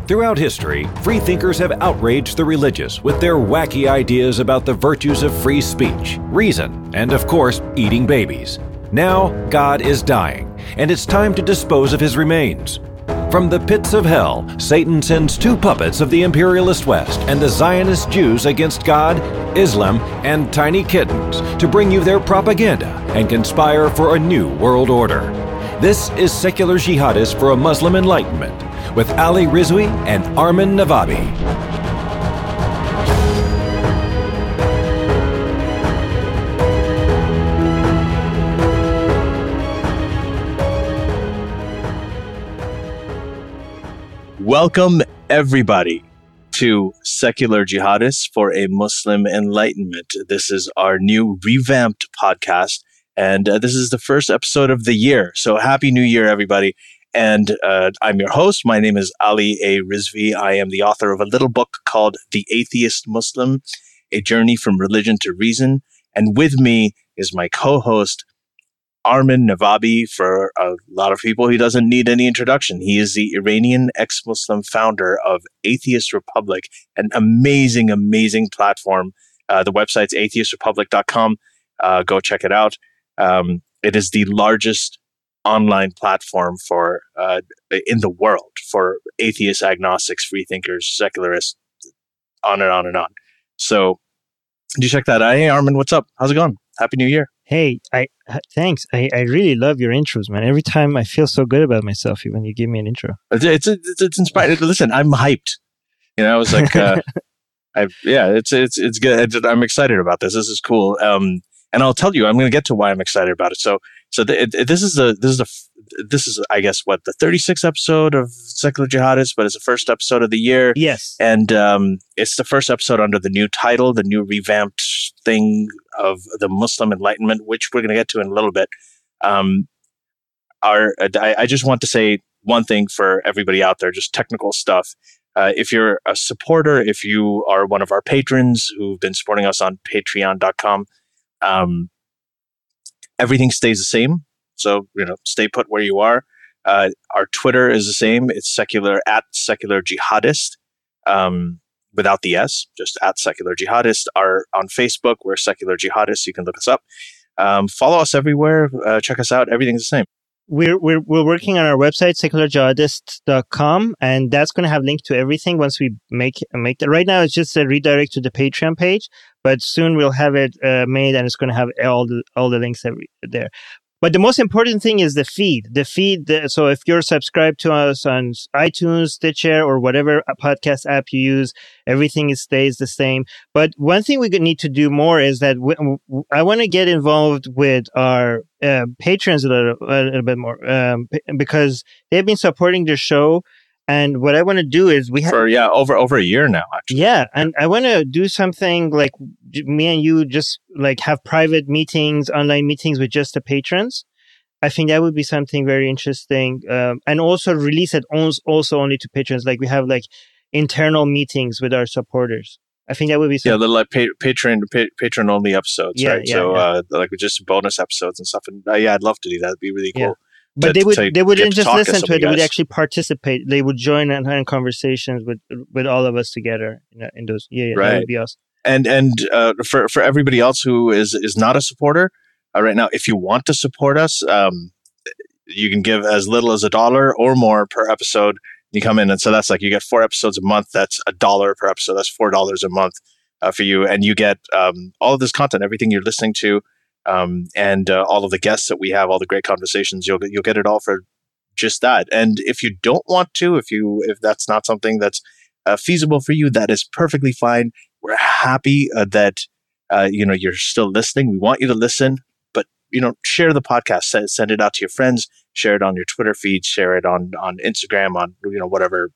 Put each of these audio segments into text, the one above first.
Throughout history, freethinkers have outraged the religious with their wacky ideas about the virtues of free speech, reason, and of course, eating babies. Now, God is dying, and it's time to dispose of his remains. From the pits of hell, Satan sends two puppets of the imperialist West and the Zionist Jews against God, Islam, and tiny kittens to bring you their propaganda and conspire for a new world order. This is Secular Jihadists for a Muslim Enlightenment with Ali Rizvi and Armin Navabi. Welcome, everybody, to Secular Jihadists for a Muslim Enlightenment. This is our new revamped podcast, and this is the first episode of the year. So happy New Year, everybody. And I'm your host. My name is Ali A. Rizvi. I am the author of a little book called The Atheist Muslim, A Journey from Religion to Reason. And with me is my co-host, Armin Navabi. For a lot of people, he doesn't need any introduction. He is the Iranian ex-Muslim founder of Atheist Republic, an amazing, amazing platform. The website's atheistrepublic.com. Go check it out. It is the largest online platform for in the world for atheists, agnostics, freethinkers, secularists, on and on and on. So you check that out. Hey, Armin, what's up? How's it going? Happy New Year. Hey, thanks. I really love your intros, man. Every time I feel so good about myself when you give me an intro. It's inspiring. Listen, I'm hyped. You know, I was like, it's good. I'm excited about this. This is cool. And I'll tell you, I'm going to get to why I'm excited about it. So this is I guess what, the 36th episode of Secular Jihadists, but it's the first episode of the year. Yes. And it's the first episode under the new title, the new revamped thing of the Muslim Enlightenment, which we're going to get to in a little bit. I just want to say one thing for everybody out there, just technical stuff. If you're a supporter, if you are one of our patrons who've been supporting us on patreon.com, everything stays the same. So, stay put where you are. Our Twitter is the same. It's secular @secularjihadist, without the S, just @secularjihadist. On Facebook, we're Secular Jihadists. You can look us up. Follow us everywhere. Check us out. Everything's the same. We're working on our website, secularjihadists.com, and that's going to have links to everything once we make that. Right now, it's just a redirect to the Patreon page, but soon we'll have it made, and it's going to have all the links there. But the most important thing is the feed. So if you're subscribed to us on iTunes, Stitcher, or whatever podcast app you use, everything stays the same. But one thing we need to do more is that I want to get involved with our patrons a little bit more because they've been supporting the show. And what I want to do is for over a year now, actually. Yeah, and I want to do something like me and you just like have private meetings, online meetings with just the patrons. I think that would be something very interesting, and also release it also only to patrons. Like we have like internal meetings with our supporters. I think that would be something. Yeah, little like patron only episodes, right? Like just bonus episodes and stuff. And I'd love to do that. It'd be really cool. Yeah. But they wouldn't just listen to it. They would actually participate. They would join in conversations with all of us together in those. Yeah, right. That would be awesome. And for everybody else who is not a supporter right now, if you want to support us, you can give as little as $1 or more per episode. You come in, and so that's like you get 4 episodes a month. That's $1 per episode. That's $4 a month for you, and you get all of this content, everything you're listening to. And all of the guests that we have, all the great conversations, you'll get it all for just that. And if you don't want to, if that's not something that's feasible for you, that is perfectly fine. We're happy that you're still listening. We want you to listen, but share the podcast, send it out to your friends, share it on your Twitter feed, share it on Instagram, on whatever,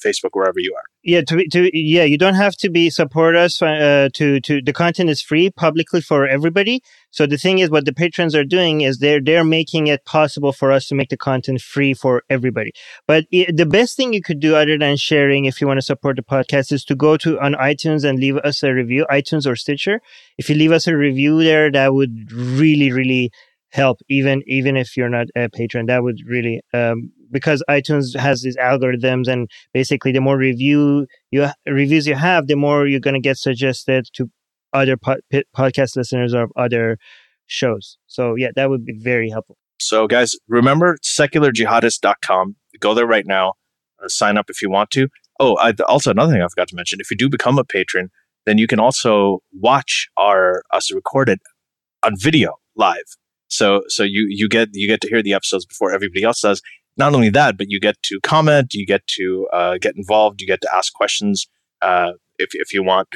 Facebook, wherever you are. Yeah, you don't have to support us. The content is free publicly for everybody. So the thing is, what the patrons are doing is they're making it possible for us to make the content free for everybody. But the best thing you could do, other than sharing, if you want to support the podcast, is to go on iTunes and leave us a review, iTunes or Stitcher. If you leave us a review there, that would really, really help. Even if you're not a patron, that would really because iTunes has these algorithms, and basically the more reviews you have, the more you're going to get suggested to other podcast listeners of other shows. So yeah, that would be very helpful. So guys, remember secularjihadist.com. Go there right now. Sign up if you want to. Oh, also another thing I forgot to mention, if you do become a patron, then you can also watch us recorded on video live. So you get to hear the episodes before everybody else does. Not only that, but you get to comment, you get to get involved, you get to ask questions if you want.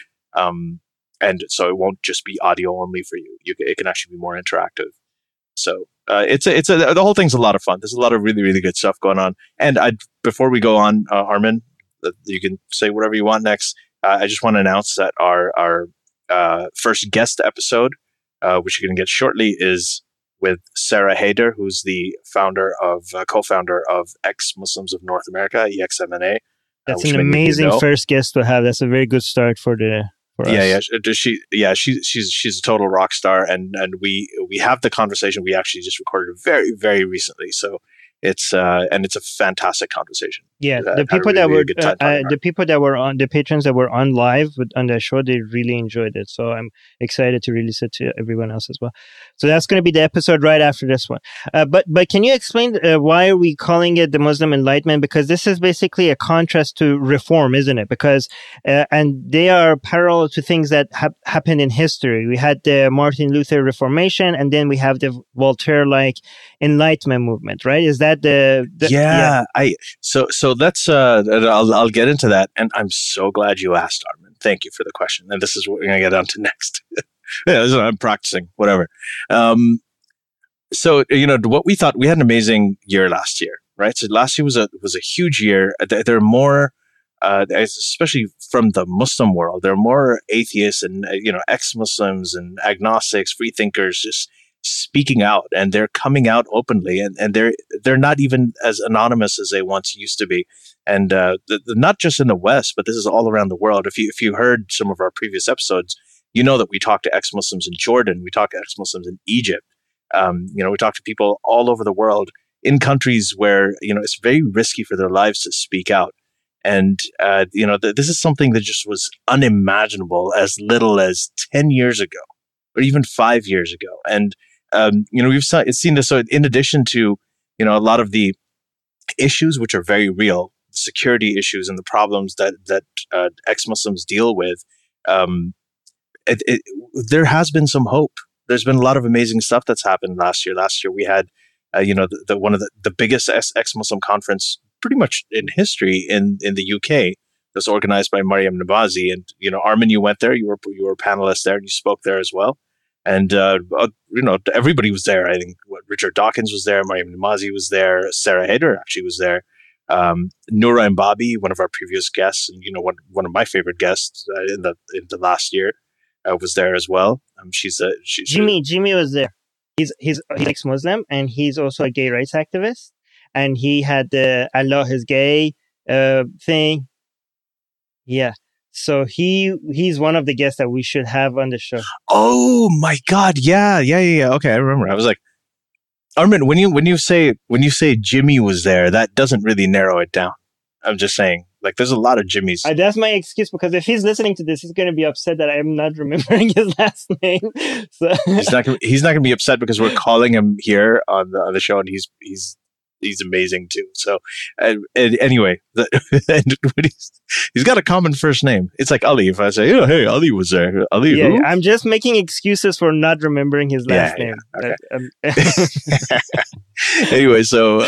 And so it won't just be audio only for you. It can actually be more interactive. So the whole thing's a lot of fun. There's a lot of really, really good stuff going on. And before we go on, Armin, you can say whatever you want next. I just want to announce that our first guest episode, which you're going to get shortly, is with Sarah Haider, who's the co-founder of Ex-Muslims of North America, EXMNA. That's an amazing first guest to have. That's a very good start for us. She's a total rock star, and we have the conversation. We actually just recorded it very, very recently, so it's a fantastic conversation. Yeah, the people the patrons that were on live on the show, they really enjoyed it. So I'm excited to release it to everyone else as well. So that's going to be the episode right after this one. But can you explain why are we calling it the Muslim Enlightenment? Because this is basically a contrast to reform, isn't it? Because and they are parallel to things that happened in history. We had the Martin Luther Reformation, and then we have the Voltaire-like Enlightenment movement, right? Is that So let's I'll get into that, and I'm so glad you asked, Armin. Thank you for the question, and this is what we're going to get on to next. Yeah, this is what I'm practicing, whatever. So what we thought, we had an amazing year last year, right? So last year was a huge year. There are more, especially from the Muslim world, there are more atheists and ex-Muslims and agnostics, free thinkers, just speaking out, and they're coming out openly, and they're not even as anonymous as they once used to be, and not just in the West, but this is all around the world. If you heard some of our previous episodes, you know that we talk to ex-Muslims in Jordan, we talk to ex-Muslims in Egypt, we talk to people all over the world in countries where it's very risky for their lives to speak out, and this is something that just was unimaginable as little as 10 years ago, or even 5 years ago, and we've seen this. So in addition to, a lot of the issues which are very real, security issues and the problems that ex-Muslims deal with, there has been some hope. There's been a lot of amazing stuff that's happened last year. Last year we had, one of the biggest ex-Muslim conference pretty much in history in the UK. It was organized by Armin Navabi, and Armin, you went there. You were a panelist there, and you spoke there as well. And everybody was there. I think Richard Dawkins was there, Armin Navabi was there, Sarah Haider actually was there, Noura Mbabi, one of our previous guests, and one of my favorite guests in the last year, was there as well. Jimmy was there. He's ex-Muslim, and he's also a gay rights activist, and he had the Allah is gay thing. Yeah. So he's one of the guests that we should have on the show. Oh my God. Yeah. Okay. I remember. I was like, Armin, when you say Jimmy was there, that doesn't really narrow it down. I'm just saying, like, there's a lot of Jimmys. That's my excuse, because if he's listening to this, he's going to be upset that I'm not remembering his last name. So he's not going to be upset because we're calling him here on the show, and he's amazing too. So anyway, he's got a common first name. It's like Ali. If I say, hey, Ali was there. Ali, yeah, who? I'm just making excuses for not remembering his last name. Okay. Anyway, so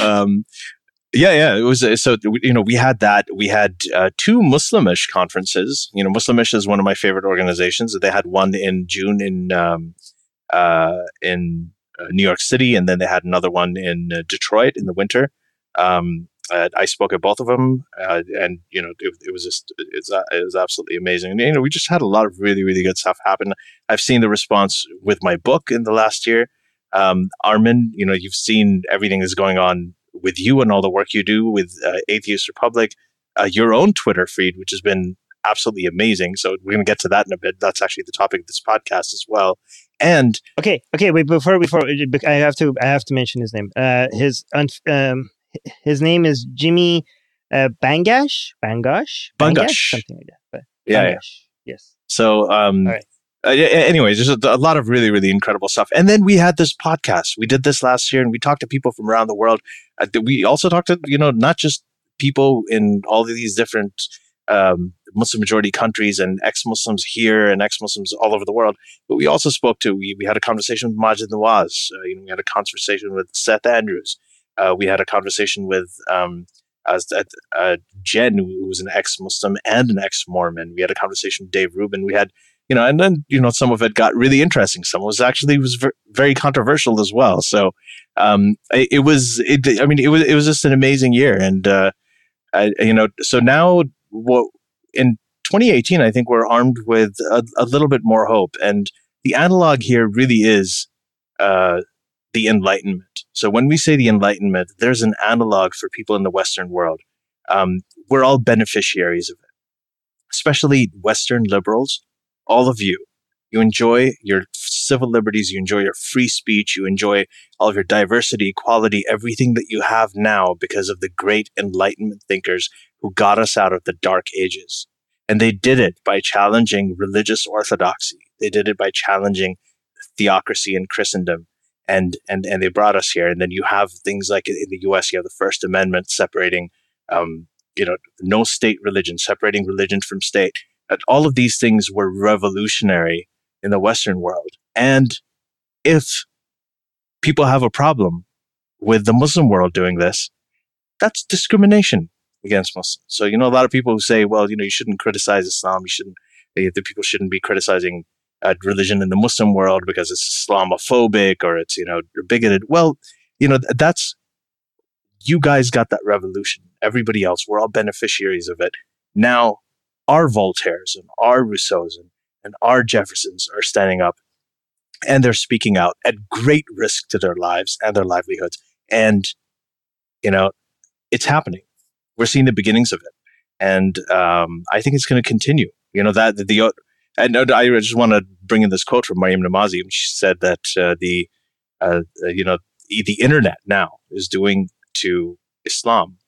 it was so we had that. We had two Muslimish conferences. Muslimish is one of my favorite organizations. They had one in June in New York City, and then they had another one in Detroit in the winter. I spoke at both of them, and it was absolutely amazing. And we just had a lot of really, really good stuff happen. I've seen the response with my book in the last year. Armin, you've seen everything that's going on with you and all the work you do with Atheist Republic, your own Twitter feed, which has been absolutely amazing. So we're going to get to that in a bit. That's actually the topic of this podcast as well. And okay, wait, before I have to mention his name. his name is Jimmy Bangash, something like that. But Bangash, yes. So, all right. Anyways, there's a lot of really, really incredible stuff. And then we had this podcast. We did this last year, and we talked to people from around the world. We also talked to, not just people in all of these different Muslim majority countries and ex-Muslims here and ex-Muslims all over the world. But we also spoke to, we had a conversation with Majid Nawaz. We had a conversation with Seth Andrews. We had a conversation with Jen, who was an ex-Muslim and an ex-Mormon. We had a conversation with Dave Rubin. We had, and then, some of it got really interesting. Some was very controversial as well. So, it was just an amazing year. And, so now in 2018, I think we're armed with a little bit more hope. And the analog here really is, the Enlightenment. So when we say the Enlightenment, there's an analog for people in the Western world. We're all beneficiaries of it, especially Western liberals. All of you enjoy your civil liberties, you enjoy your free speech, you enjoy all of your diversity, equality, everything that you have now because of the great Enlightenment thinkers who got us out of the Dark Ages. And they did it by challenging religious orthodoxy. They did it by challenging theocracy in Christendom. And they brought us here. And then you have things like in the US, you have the First Amendment separating, no state religion, separating religion from state. All of these things were revolutionary in the Western world. And if people have a problem with the Muslim world doing this, that's discrimination against Muslims. So, a lot of people who say, well, you shouldn't criticize Islam. The people shouldn't be criticizing religion in the Muslim world because it's Islamophobic or it's, bigoted. Well, that's, you guys got that revolution. Everybody else, we're all beneficiaries of it. Now, our Voltaires and our Rousseaus and our Jeffersons are standing up and they're speaking out at great risk to their lives and their livelihoods. And, it's happening. We're seeing the beginnings of it. And I think it's going to continue. And I just want to bring in this quote from Maryam Namazi. She said that the internet now is doing to Islam,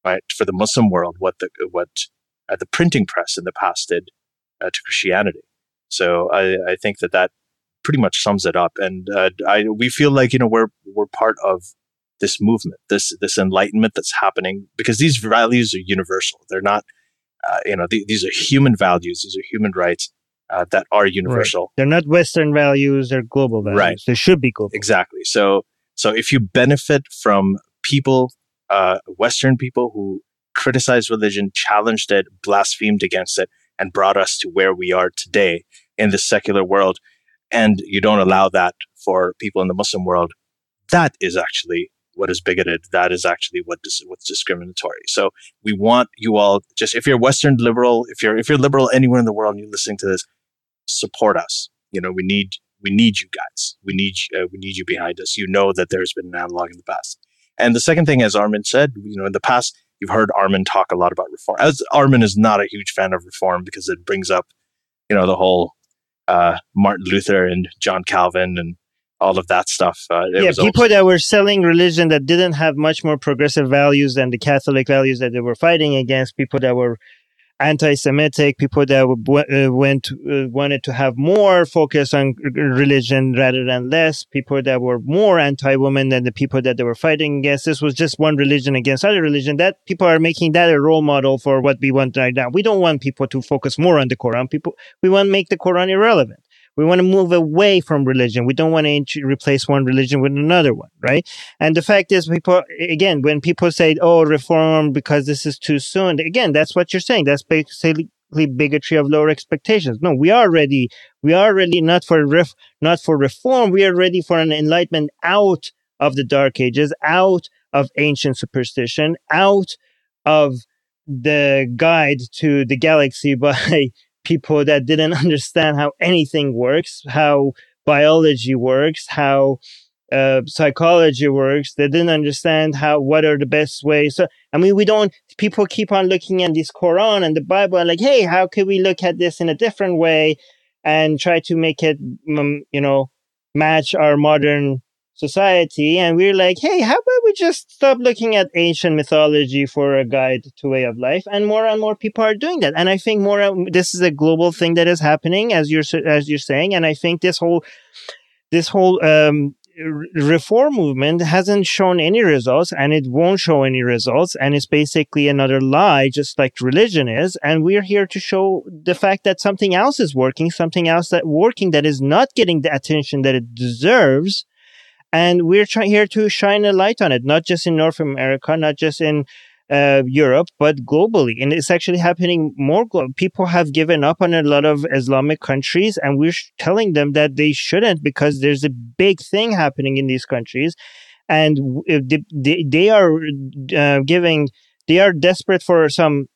right, for the Muslim world, what the printing press in the past did to Christianity. So I think that pretty much sums it up. And we feel like we're part of this movement, this enlightenment that's happening, because these values are universal. They're not, these are human values. These are human rights that are universal. Right. They're not Western values. They're global values. Right. They should be global. Exactly. So if you benefit from people, Western people who criticized religion, challenged it, blasphemed against it, and brought us to where we are today in the secular world, and you don't allow that for people in the Muslim world, that is actually what is bigoted. That is actually what's discriminatory. So we want you all, just if you're Western liberal, if you're liberal anywhere in the world and you're listening to this, support us. We need you guys. We need you behind us. That there's been an analog in the past. And the second thing, as Armin said, in the past, you've heard Armin talk a lot about reform. As Armin is not a huge fan of reform because it brings up, the whole Martin Luther and John Calvin and all of that stuff. People that were selling religion that didn't have much more progressive values than the Catholic values that they were fighting against, people that were anti-Semitic, people that wanted to have more focus on religion rather than less, people that were more anti-women than the people that they were fighting against. This was just one religion against other religion. That people are making that a role model for what we want right now. We don't want people to focus more on the Quran. We want to make the Quran irrelevant. We want to move away from religion. We don't want to replace one religion with another one, right? And the fact is, when people say, oh, reform because this is too soon, again, that's what you're saying. That's basically bigotry of lower expectations. No, we are ready not for reform. We are ready for an enlightenment out of the Dark Ages, out of ancient superstition, out of the guide to the galaxy by people that didn't understand how anything works, how biology works, how psychology works. They didn't understand what are the best ways. So, people keep on looking at this Quran and the Bible and like, hey, how can we look at this in a different way and try to make it, match our modern society, and we're like, hey, how about we just stop looking at ancient mythology for a guide to way of life? And more people are doing that. And I think this is a global thing that is happening, as you're saying. And I think this whole reform movement hasn't shown any results, and it won't show any results, and it's basically another lie, just like religion is. And we're here to show the fact that something else is working, that is not getting the attention that it deserves. And we're here to shine a light on it, not just in North America, not just in Europe, but globally. And it's actually happening more globally. People have given up on a lot of Islamic countries, and we're telling them that they shouldn't, because there's a big thing happening in these countries. And they are desperate for some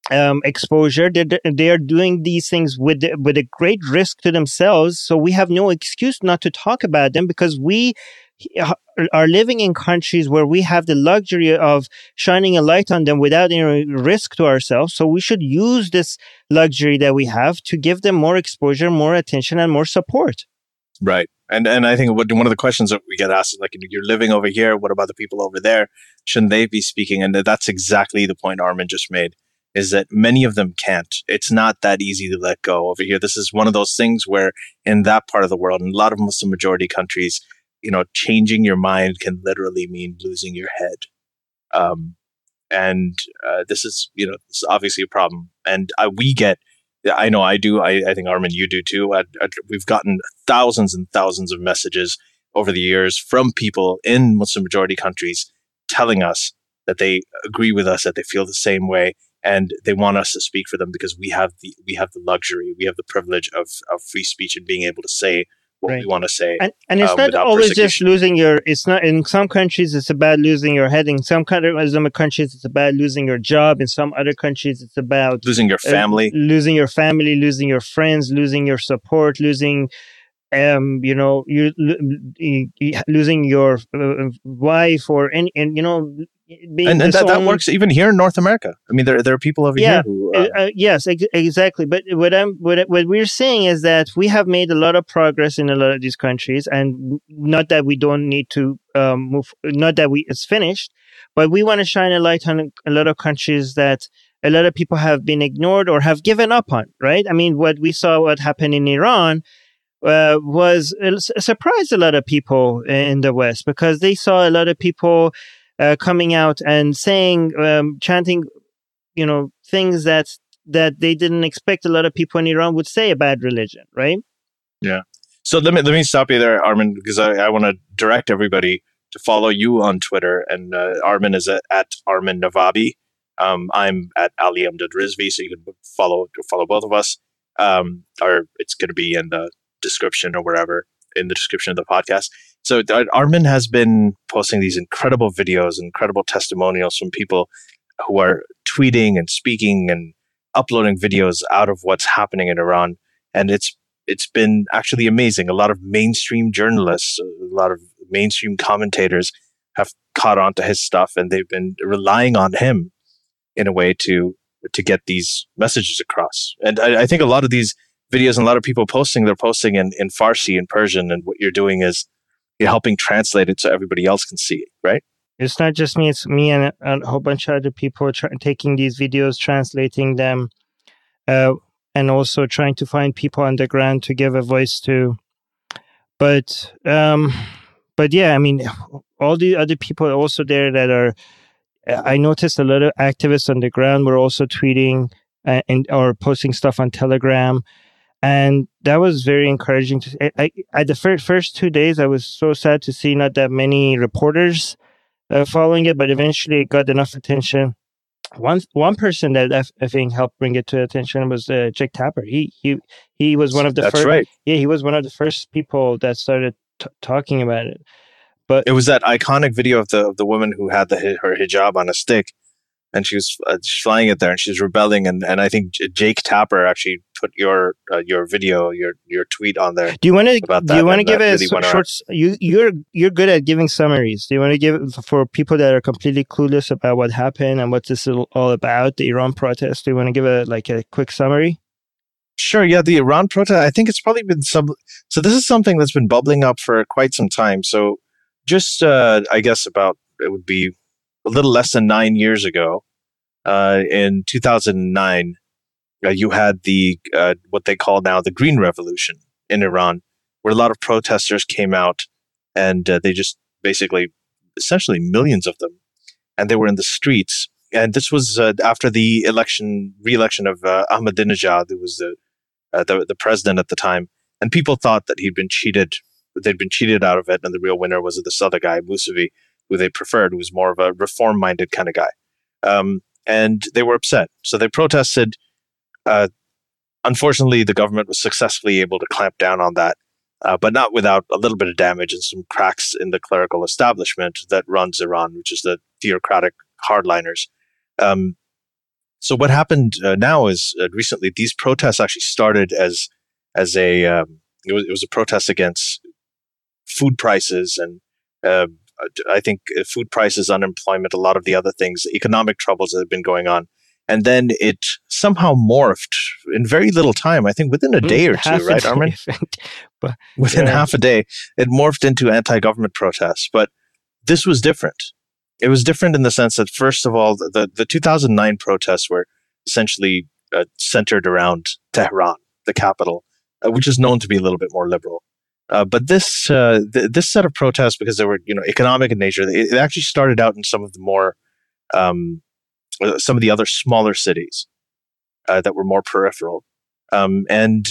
exposure. They are doing these things with a great risk to themselves. So we have no excuse not to talk about them, because we are living in countries where we have the luxury of shining a light on them without any risk to ourselves. So we should use this luxury that we have to give them more exposure, more attention, and more support. Right. And I think one of the questions that we get asked is, like, you're living over here, what about the people over there? Shouldn't they be speaking? And that's exactly the point Armin just made, is that many of them can't. It's not that easy to let go over here. This is one of those things where in that part of the world, in a lot of Muslim majority countries, changing your mind can literally mean losing your head. This is obviously a problem. And I know I do. I think, Armin, you do too. We've gotten thousands and thousands of messages over the years from people in Muslim majority countries telling us that they agree with us, that they feel the same way, and they want us to speak for them, because we have the luxury, we have the privilege of free speech and being able to say what we want to say. And it's not always just losing it's not, in some countries it's about losing your head. In some Islamic countries it's about losing your job. In some other countries it's about losing your family, losing your friends, losing your support, losing losing your wife, or that works even here in North America. I mean, there are people over here who yes, exactly. But what we're saying is that we have made a lot of progress in a lot of these countries, and not that we don't need to move, not that it's finished, but we want to shine a light on a lot of countries that a lot of people have been ignored or have given up on. Right? I mean, what happened in Iran surprised a lot of people in the West, because they saw a lot of people coming out and saying, chanting, things that they didn't expect a lot of people in Iran would say about religion, right? Yeah. So let me stop you there, Armin, because I want to direct everybody to follow you on Twitter. And Armin is at Armin Navabi. I'm at Ali Amjad Rizvi, so you can follow both of us. Or it's going to be in the description or wherever, in the description of the podcast. So Armin has been posting these incredible videos, incredible testimonials from people who are tweeting and speaking and uploading videos out of what's happening in Iran. And it's been actually amazing. A lot of mainstream journalists, a lot of mainstream commentators have caught on to his stuff, and they've been relying on him in a way to get these messages across. And I think a lot of these videos and a lot of people they're posting in Farsi and Persian, and what you're doing is you're helping translate it so everybody else can see it, right? It's not just me, it's me and a whole bunch of other people taking these videos, translating them, and also trying to find people on the ground to give a voice to. But yeah, I mean, all the other people also there that are, I noticed a lot of activists on the ground were also tweeting or posting stuff on Telegram. And that was very encouraging. At the first 2 days, I was so sad to see not that many reporters following it, but eventually it got enough attention. One person that I think helped bring it to attention was Jake Tapper. He was one of the first. Right. Yeah, he was one of the first people that started talking about it. But it was that iconic video of the woman who had her hijab on a stick, and she was flying it there, and she was rebelling. And I think Jake Tapper actually put your video, your tweet on there. Do you want to give a short? You're good at giving summaries. Do you want to give for people that are completely clueless about what happened and what this is all about, the Iran protest? Do you want to give a quick summary? Sure. Yeah, the Iran protest. I think it's probably been So this is something that's been bubbling up for quite some time. So just, I guess it would be a little less than 9 years ago, in 2009, you had the what they call now the Green Revolution in Iran, where a lot of protesters came out, and they just basically, essentially millions of them, and they were in the streets. And this was after the re-election of Ahmadinejad, who was the president at the time, and people thought that he'd been cheated. They'd been cheated out of it, and the real winner was this other guy, Musavi, who they preferred, who was more of a reform-minded kind of guy. And they were upset, so they protested. Unfortunately, the government was successfully able to clamp down on that, but not without a little bit of damage and some cracks in the clerical establishment that runs Iran, which is the theocratic hardliners. So what happened now is recently these protests actually started as it was a protest against food prices and I think food prices, unemployment, a lot of the other things, economic troubles that have been going on. And then it somehow morphed in very little time, I think within a day or two, right, Armin? But, within half a day, it morphed into anti-government protests. But this was different. It was different in the sense that, first of all, the 2009 protests were essentially centered around Tehran, the capital, which is known to be a little bit more liberal. But this set of protests, because they were economic in nature, it actually started out in some of the more some of the other smaller cities that were more peripheral. And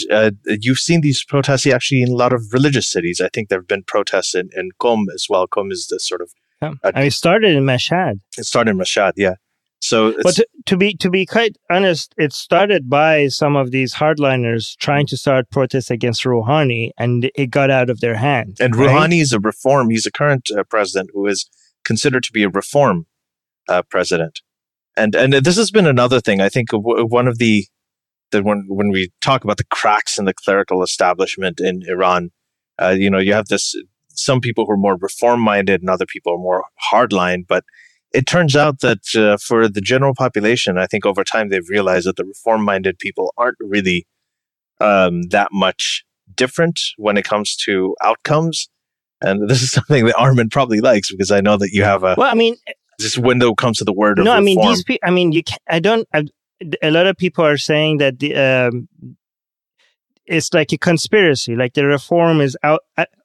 you've seen these protests actually in a lot of religious cities. I think there have been protests in Qom as well. Qom is the sort of... it started in Mashhad. It started in Mashhad, yeah. So, but to be quite honest, it started by some of these hardliners trying to start protests against Rouhani, and it got out of their hands. And right? Rouhani is a reform. He's a current president who is considered to be a reform president. And this has been another thing. I think one of when we talk about the cracks in the clerical establishment in Iran, you have some people who are more reform-minded and other people are more hardline. But it turns out that for the general population, I think over time they've realized that the reform-minded people aren't really that much different when it comes to outcomes. And this is something that Armin probably likes, because I know that you have this window comes to the word of reform. these people, a lot of people are saying that it's like a conspiracy, like the reform is out.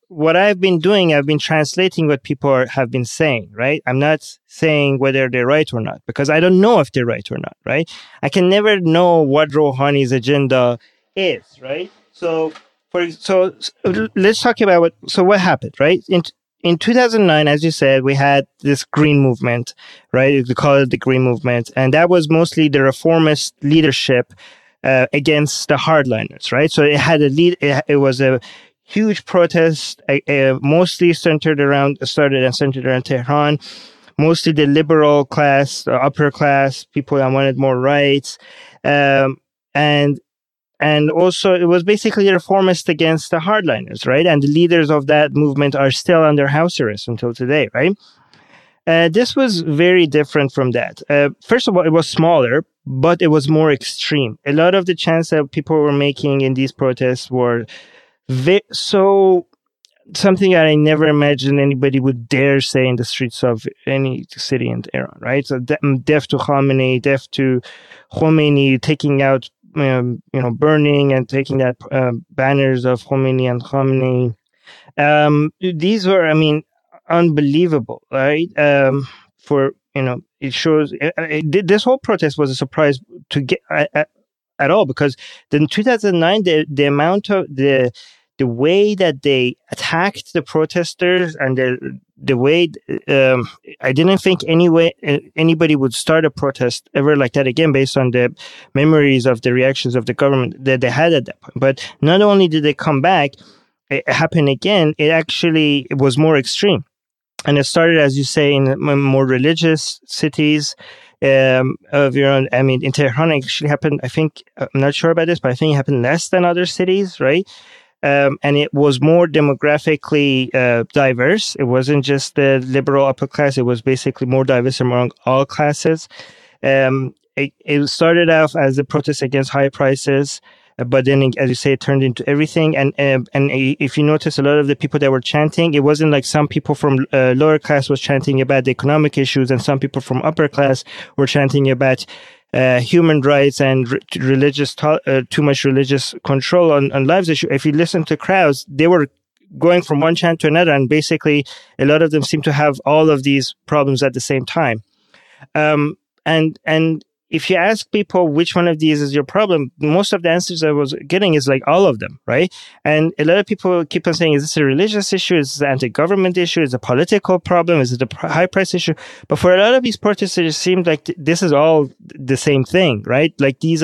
What I've been doing, I've been translating what people have been saying, right? I'm not saying whether they're right or not, because I don't know if they're right or not, right? I can never know what Rouhani's agenda is, right? So let's talk about what happened, right? In 2009, as you said, we had this green movement, right? We call it the green movement. And that was mostly the reformist leadership against the hardliners, right? So it had it was a huge protest, mostly centered around Tehran, mostly the liberal class, the upper class, people that wanted more rights. And also, it was basically a reformist against the hardliners, right? And the leaders of that movement are still under house arrest until today, right? This was very different from that. First of all, it was smaller, but it was more extreme. A lot of the chants that people were making in these protests were something that I never imagined anybody would dare say in the streets of any city in Iran, right? So death to Khamenei, death to Khomeini, taking out burning and taking out banners of Khomeini and Khamenei. These were, unbelievable, right? It shows this whole protest was a surprise to get at all, because in 2009, the amount of the way that they attacked the protesters and the way I didn't think anybody would start a protest ever like that again, based on the memories of the reactions of the government that they had at that point. But not only did they come back, it happened again. It was more extreme, and it started, as you say, in more religious cities of Iran. In Tehran, it actually happened. I think, I'm not sure about this, but I think it happened less than other cities, right? And it was more demographically diverse. It wasn't just the liberal upper class. It was basically more diverse among all classes. It started off as a protest against high prices. but then, as you say, it turned into everything. And if you notice, a lot of the people that were chanting, it wasn't like some people from lower class was chanting about the economic issues, and some people from upper class were chanting about human rights and religious too much religious control on lives issue. If you listen to crowds, they were going from one chant to another, and basically a lot of them seem to have all of these problems at the same time. And if you ask people which one of these is your problem, most of the answers I was getting is like all of them, right? And a lot of people keep on saying, is this a religious issue? Is this an anti-government issue? Is it a political problem? Is it a high price issue? But for a lot of these protesters, it seemed like this is all the same thing, right? Like this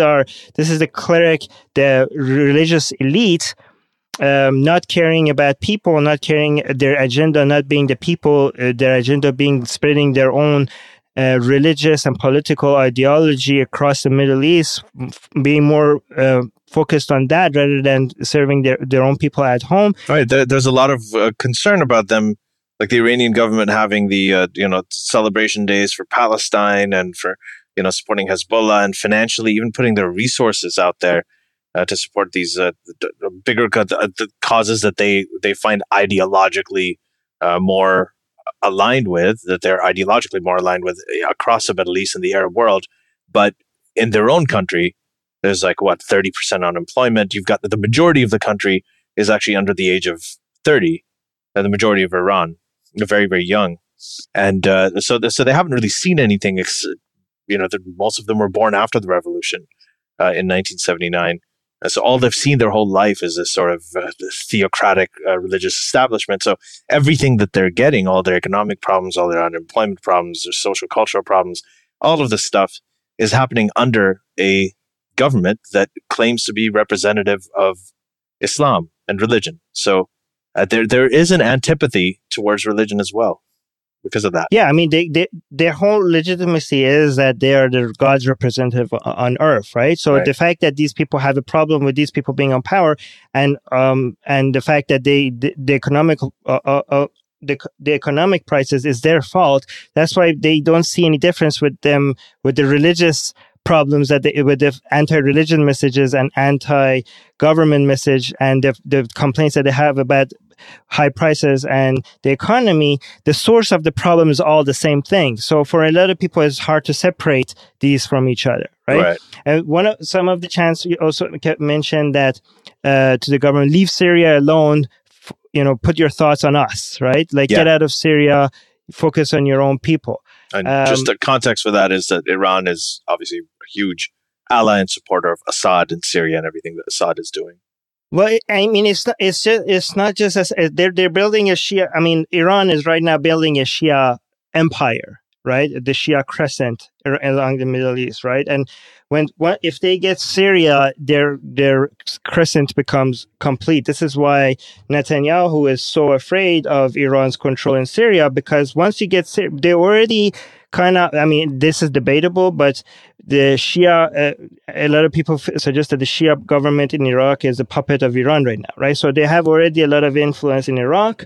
is the cleric, the religious elite, not caring about people, not caring their agenda, not being the people, their agenda being spreading their own religious and political ideology across the Middle East, being more focused on that rather than serving their own people at home. Right. There's a lot of concern about them, like the Iranian government having the celebration days for Palestine and for supporting Hezbollah, and financially even putting their resources out there to support these bigger causes that they find ideologically more aligned with, that they're ideologically more aligned with across the Middle East and the Arab world. But in their own country, there's 30% unemployment. You've got the majority of the country is actually under the age of 30, and the majority of Iran, very, very young. And so they haven't really seen anything. Most of them were born after the revolution in 1979. So all they've seen their whole life is this sort of theocratic religious establishment. So everything that they're getting, all their economic problems, all their unemployment problems, their social cultural problems, all of this stuff is happening under a government that claims to be representative of Islam and religion. So there is an antipathy towards religion as well because of that. Yeah, I mean, their whole legitimacy is that they are the God's representative on earth, right? So the fact that these people have a problem with these people being on power, and the fact that the economic crisis is their fault. That's why they don't see any difference with them with the religious problems with the anti-religion messages and anti-government message and the complaints that they have about high prices and the economy. The source of the problem is all the same thing. So for a lot of people, it's hard to separate these from each other, right? And some of the chants also mentioned that to the government, leave Syria alone. Put your thoughts on us, right? Get out of Syria, focus on your own people. And just the context for that is that Iran is obviously a huge ally and supporter of Assad in Syria and everything that Assad is doing. Well, I mean, it's not just as they're building a Shia. I mean, Iran is right now building a Shia empire, right? The Shia crescent along the Middle East, right? And if they get Syria, their crescent becomes complete. This is why Netanyahu is so afraid of Iran's control in Syria, because once you get Syria, they already this is debatable, but the Shia, a lot of people suggest that the Shia government in Iraq is a puppet of Iran right now, right? So they have already a lot of influence in Iraq.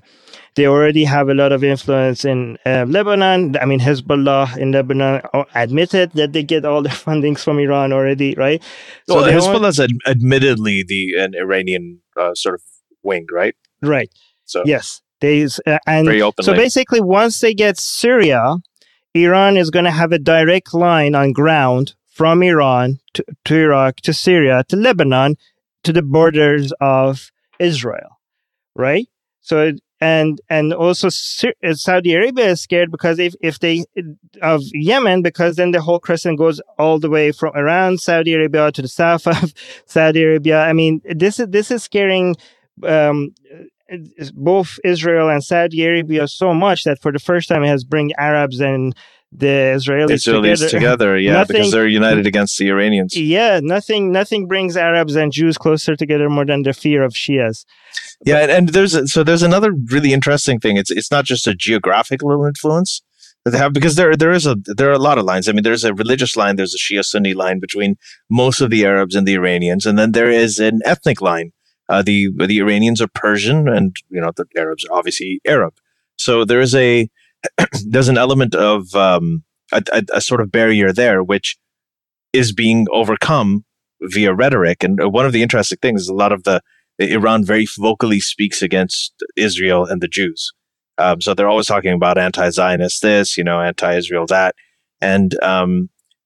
They already have a lot of influence in Lebanon. I mean, Hezbollah in Lebanon admitted that they get all their fundings from Iran already, right? So well, Hezbollah is admittedly an Iranian sort of wing, right? Right. So yes, very openly. So basically, once they get Syria, Iran is going to have a direct line on ground from Iran to Iraq to Syria to Lebanon to the borders of Israel, right? So and also Saudi Arabia is scared because if they of Yemen, because then the whole crescent goes all the way from around Saudi Arabia to the south of Saudi Arabia. I mean, this is scaring both Israel and Saudi Arabia so much that for the first time it has bring Arabs and the Israelis together. Yeah, because they're united against the Iranians. Yeah, nothing brings Arabs and Jews closer together more than the fear of Shias. Yeah, and there's another really interesting thing. It's not just a geographical influence that they have, because there are a lot of lines. I mean, there's a religious line, there's a Shia Sunni line between most of the Arabs and the Iranians, and then there is an ethnic line. The Iranians are Persian, and the Arabs are obviously Arab. So there's an element of a sort of barrier there, which is being overcome via rhetoric. And one of the interesting things is a lot of Iran very vocally speaks against Israel and the Jews. So they're always talking about anti-Zionist this, anti-Israel that. And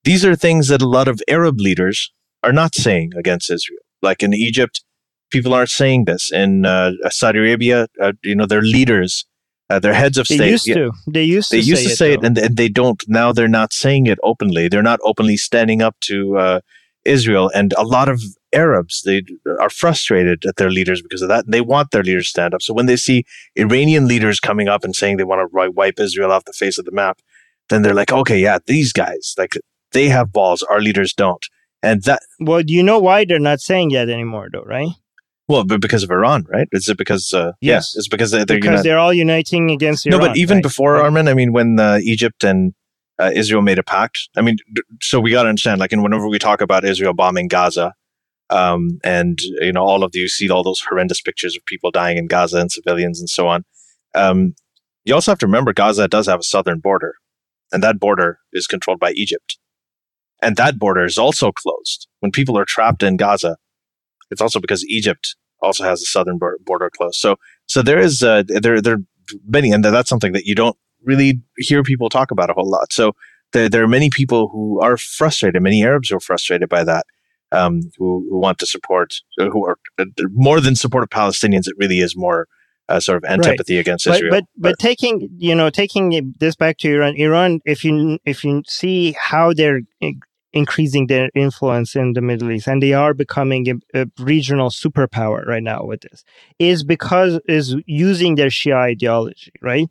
these are things that a lot of Arab leaders are not saying against Israel. Like in Egypt, people aren't saying this. In Saudi Arabia, their leaders, their heads of state. They used to say it, and they don't. Now they're not saying it openly. They're not openly standing up to Israel. And a lot of Arabs, they are frustrated at their leaders because of that. And they want their leaders to stand up. So when they see Iranian leaders coming up and saying they want to wipe Israel off the face of the map, then they're like, okay, yeah, these guys, like they have balls. Our leaders don't. And that. Well, do you know why they're not saying that anymore, though, right? Well, but because of Iran, right? Is it because? Yes, it's because they're all uniting against Iran. No, but even right? before Armin, I mean, when Egypt and Israel made a pact, I mean, so we got to understand, like, whenever we talk about Israel bombing Gaza, and all of you see all those horrendous pictures of people dying in Gaza and civilians and so on. You also have to remember Gaza does have a southern border, and that border is controlled by Egypt, and that border is also closed. When people are trapped in Gaza, it's also because Egypt also has a southern border closed. So there is there are many, and that's something that you don't really hear people talk about a whole lot. So there are many people who are frustrated, many Arabs who are frustrated by that, who want to support, who are more than support of Palestinians. It really is more sort of antipathy against Israel. But taking this back to Iran, if you see how they're increasing their influence in the Middle East, and they are becoming a regional superpower right now with this, is using their Shia ideology, right?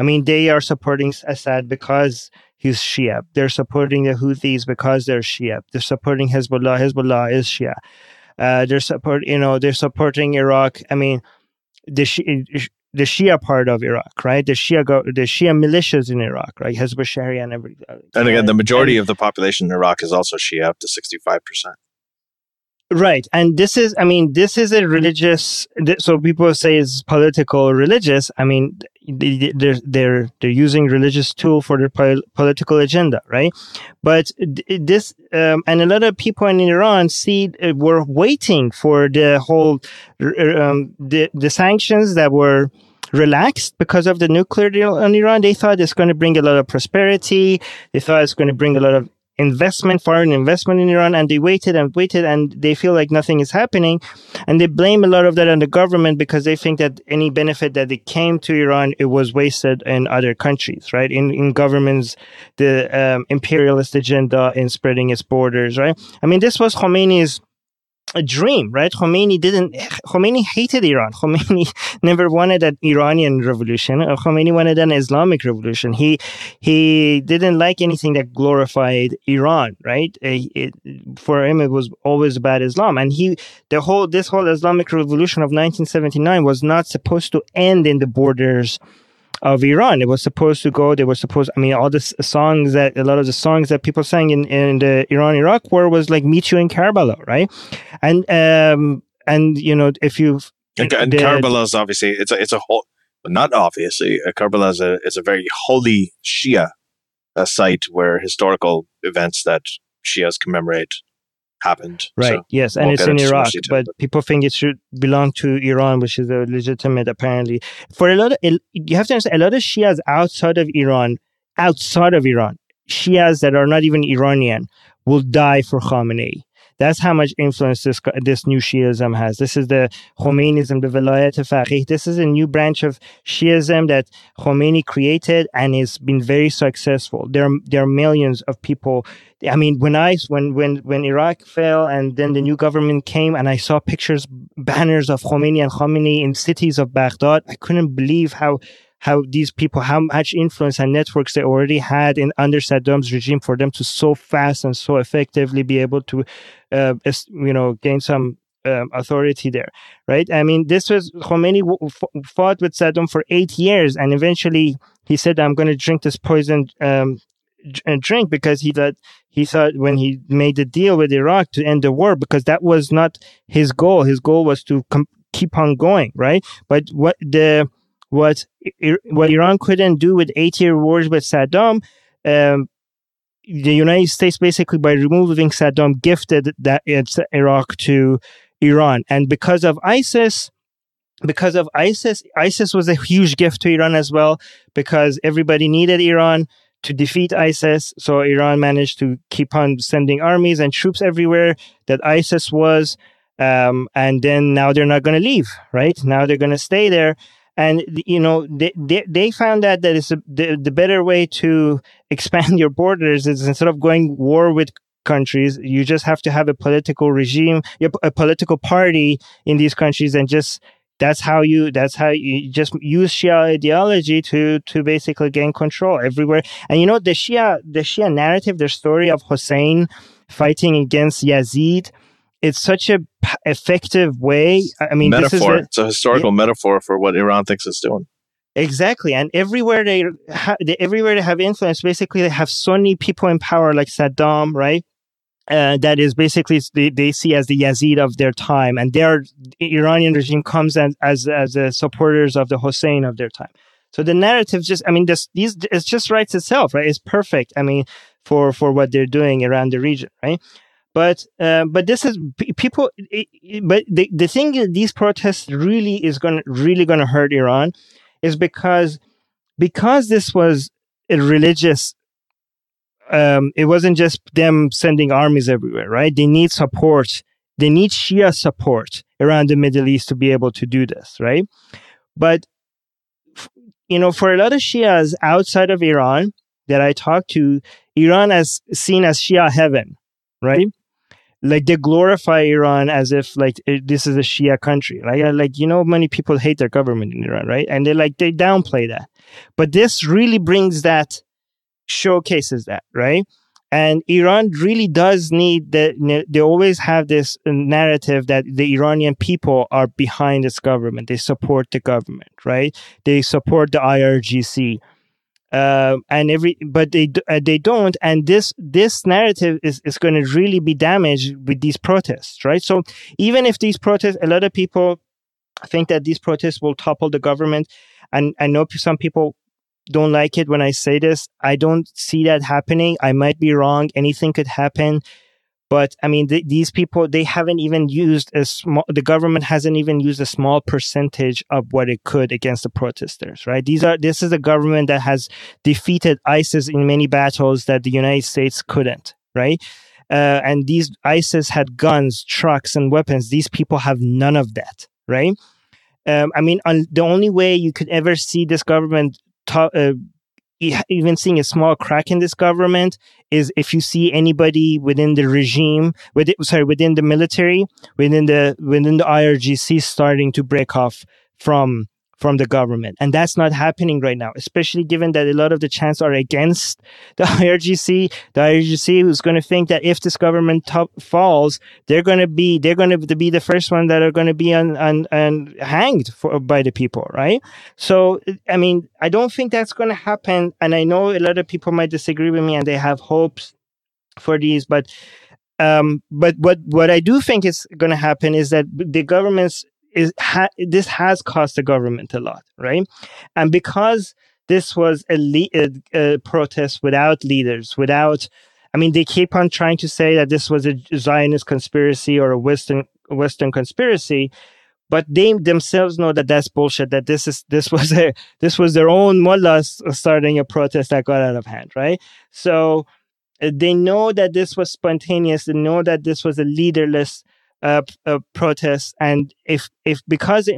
I mean, they are supporting Assad because he's Shia. They're supporting the Houthis because they're Shia. They're supporting Hezbollah. Hezbollah is Shia. They're supporting Iraq. I mean, the Shia part of Iraq, right? The Shia militias in Iraq, right? Hezbollah, Sharia, and everything. And again, the majority of the population in Iraq is also Shia, up to 65%. Right, and this is a religious. So people say it's political or religious. I mean, they're using religious tool for their political agenda, right? But this and a lot of people in Iran were waiting for the whole the sanctions that were relaxed because of the nuclear deal on Iran. They thought it's going to bring a lot of prosperity. They thought it's going to bring a lot of foreign investment in Iran, and they waited, and they feel like nothing is happening, and they blame a lot of that on the government because they think that any benefit that it came to Iran, it was wasted in other countries, right? In governments, the imperialist agenda in spreading its borders, right? I mean, this was Khomeini's a dream, right? Khomeini hated Iran. Khomeini never wanted an Iranian revolution. Khomeini wanted an Islamic revolution. He didn't like anything that glorified Iran, right? For him, it was always about Islam. And this whole Islamic revolution of 1979 was not supposed to end in the borders of Iran. It was supposed to go, a lot of the songs that people sang in the Iran-Iraq war was like Meet You in Karbala, right? And if you've... And Karbala is obviously, it's a whole, not obviously, Karbala is a very holy Shia site where historical events that Shias commemorate happened. Right, so yes, and it's in Iraq, but people think it should belong to Iran, which is a legitimate, apparently. For you have to understand, a lot of Shias outside of Iran, Shias that are not even Iranian, will die for Khamenei. That's how much influence this new Shiism has. This is the Khomeinism, the Velayat Faqih. This is a new branch of Shiism that Khomeini created and has been very successful. There are millions of people. I mean, when Iraq fell and then the new government came and I saw banners of Khomeini and Khamenei in cities of Baghdad, I couldn't believe how these people, how much influence and networks they already had under Saddam's regime for them to so fast and so effectively be able to, gain some authority there, right? I mean, this was Khomeini fought with Saddam for 8 years, and eventually he said, "I'm going to drink this poisoned drink," because he thought when he made the deal with Iraq to end the war, because that was not his goal. His goal was to keep on going, right? But what Iran couldn't do with 8-year wars with Saddam, the United States basically, by removing Saddam, gifted that it's Iraq to Iran. And because of ISIS, ISIS was a huge gift to Iran as well, because everybody needed Iran to defeat ISIS. So Iran managed to keep on sending armies and troops everywhere that ISIS was. And then now they're not going to leave, right? Now they're going to stay there. And, you know, they found that it's the better way to expand your borders is, instead of going war with countries, you just have to have a political regime, a political party in these countries, and just that's how you just use Shia ideology to basically gain control everywhere. And you know, the Shia narrative, their story of Hussein fighting against Yazid, it's such a effective way. I mean, metaphor. It's a historical metaphor for what Iran thinks it's doing. Exactly, and everywhere they have influence, basically they have Sunni people in power like Saddam, right? That is basically they see as the Yazid of their time, and the Iranian regime comes as supporters of the Hussein of their time. So the narrative it just writes itself, right? It's perfect. I mean, for what they're doing around the region, right? But this is people. But the thing is, these protests really going to hurt Iran, is because this was a religious. It wasn't just them sending armies everywhere, right? They need support. They need Shia support around the Middle East to be able to do this, right? But, you know, for a lot of Shias outside of Iran that I talk to, Iran is seen as Shia heaven, right? Like they glorify Iran as if like this is a Shia country. Like, you know, many people hate their government in Iran, right? And they downplay that. But this really showcases that, right? And Iran really does need that. They always have this narrative that the Iranian people are behind this government. They support the government, right? They support the IRGC. But they don't, and this narrative is going to really be damaged with these protests, right? So even if these protests, a lot of people think that these protests will topple the government, and I know some people don't like it when I say this. I don't see that happening. I might be wrong. Anything could happen. But I mean, these people, they haven't even used the government hasn't even used a small percentage of what it could against the protesters, right? This is a government that has defeated ISIS in many battles that the United States couldn't, right? And these ISIS had guns, trucks, and weapons. These people have none of that, right? I mean, the only way you could ever see this government even seeing a small crack in this government is if you see anybody within the regime, within the military, within the IRGC starting to break off from the government. And that's not happening right now, especially given that a lot of the chants are against the IRGC. The IRGC is going to think that if this government falls, they're going to be the first one that are going to be hanged by the people, right? So, I mean, I don't think that's going to happen. And I know a lot of people might disagree with me and they have hopes for these, but what I do think is going to happen is that the government's this has cost the government a lot, right? And because this was a protest without leaders, they keep on trying to say that this was a Zionist conspiracy or a Western conspiracy, but they themselves know that that's bullshit. That this was their own mullahs starting a protest that got out of hand, right? So they know that this was spontaneous. They know that this was a leaderless protests, and because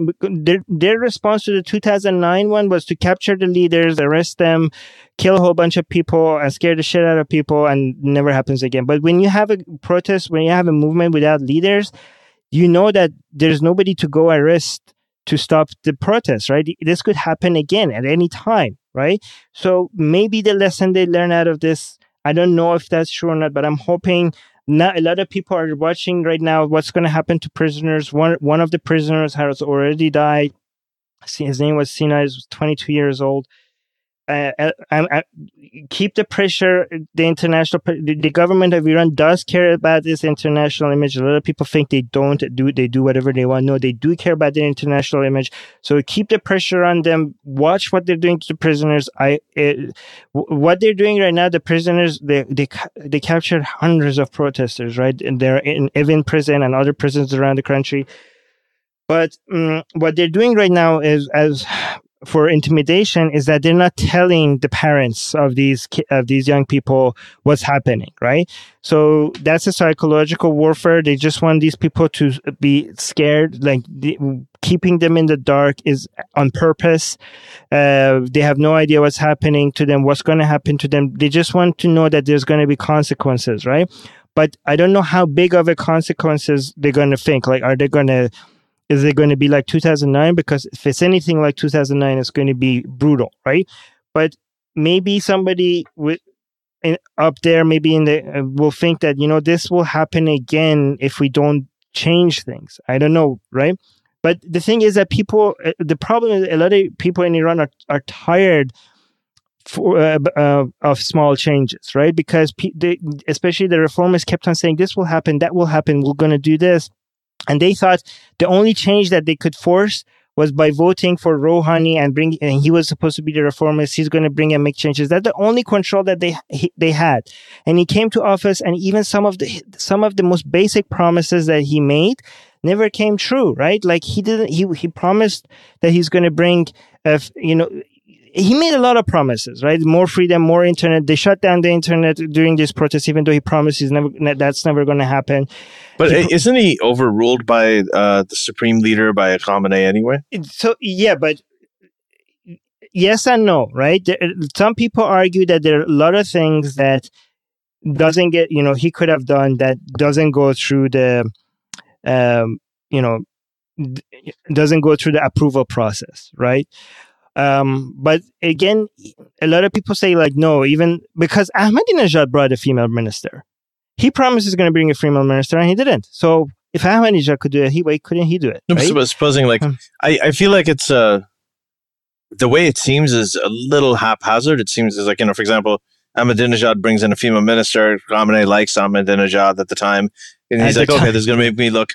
their response to the 2009 one was to capture the leaders, arrest them, kill a whole bunch of people, and scare the shit out of people, and never happens again. But when you have a protest, when you have a movement without leaders, you know that there's nobody to go arrest to stop the protest, right? This could happen again at any time, right? So maybe the lesson they learn out of this, I don't know if that's true or not, but I'm hoping. Now, a lot of people are watching right now what's going to happen to prisoners. One of the prisoners has already died. His name was Sina. He was 22 years old. keep the pressure. The government of Iran does care about this international image. A lot of people think they don't do. They do whatever they want. No, they do care about the international image. So keep the pressure on them. Watch what they're doing to the prisoners. What they're doing right now, the prisoners, they captured hundreds of protesters, right? And they're in Evin prison and other prisons around the country. But what they're doing right now is, as for intimidation, is that they're not telling the parents of these young people what's happening, right? So that's a psychological warfare. They just want these people to be scared. Like keeping them in the dark is on purpose. They have no idea what's happening to them, what's going to happen to them. They just want to know that there's going to be consequences, right? But I don't know how big of a consequences they're going to think. Like, is it going to be like 2009? Because if it's anything like 2009, it's going to be brutal, right? But maybe somebody up there, maybe will think that, this will happen again if we don't change things. I don't know, right? But the thing is that the problem is a lot of people in Iran are tired of small changes, right? Because especially the reformers kept on saying, this will happen, that will happen, we're going to do this. And they thought the only change that they could force was by voting for Rouhani and he was supposed to be the reformist. He's going to bring and make changes. That's the only control that they had. And he came to office, and even some of the most basic promises that he made never came true, right? Like he promised that he's going to bring, he made a lot of promises, right? More freedom, more internet. They shut down the internet during this protest, even though he promised that's never going to happen. But isn't he overruled by the supreme leader, by Khamenei anyway? So, yeah, but yes and no, right? Some people argue that there are a lot of things that doesn't get, he could have done that doesn't go through the, doesn't go through the approval process, right? But again, a lot of people say like, no, even because Ahmadinejad brought a female minister. He promised he's going to bring a female minister and he didn't. So if Ahmadinejad could do it, why couldn't he do it? No, right? Supposing I feel like it's the way it seems is a little haphazard. It seems as like, for example, Ahmadinejad brings in a female minister. Khamenei likes Ahmadinejad at the time. And he's like, okay, this is going to make me look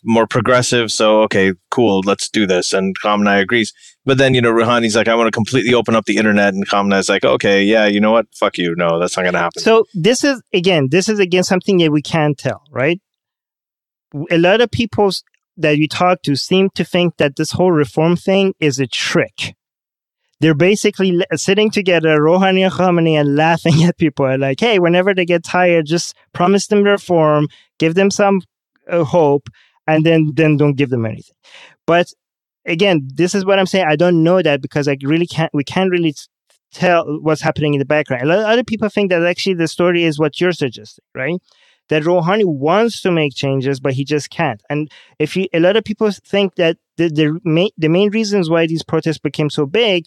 more progressive. So, okay, cool, let's do this. And Khamenei agrees. But then, Rouhani's like, I want to completely open up the internet. And Khamenei's like, okay, yeah, you know what? Fuck you. No, that's not going to happen. So this is again something that we can't tell, right? A lot of people that you talk to seem to think that this whole reform thing is a trick. They're basically sitting together, Rouhani and Khamenei, and laughing at people. Like, hey, whenever they get tired, just promise them reform, give them some hope, and then don't give them anything. But again, this is what I'm saying. I don't know that because we can't really tell what's happening in the background. A lot of other people think that actually the story is what you're suggesting, right? That Rouhani wants to make changes, but he just can't. And a lot of people think that the main reasons why these protests became so big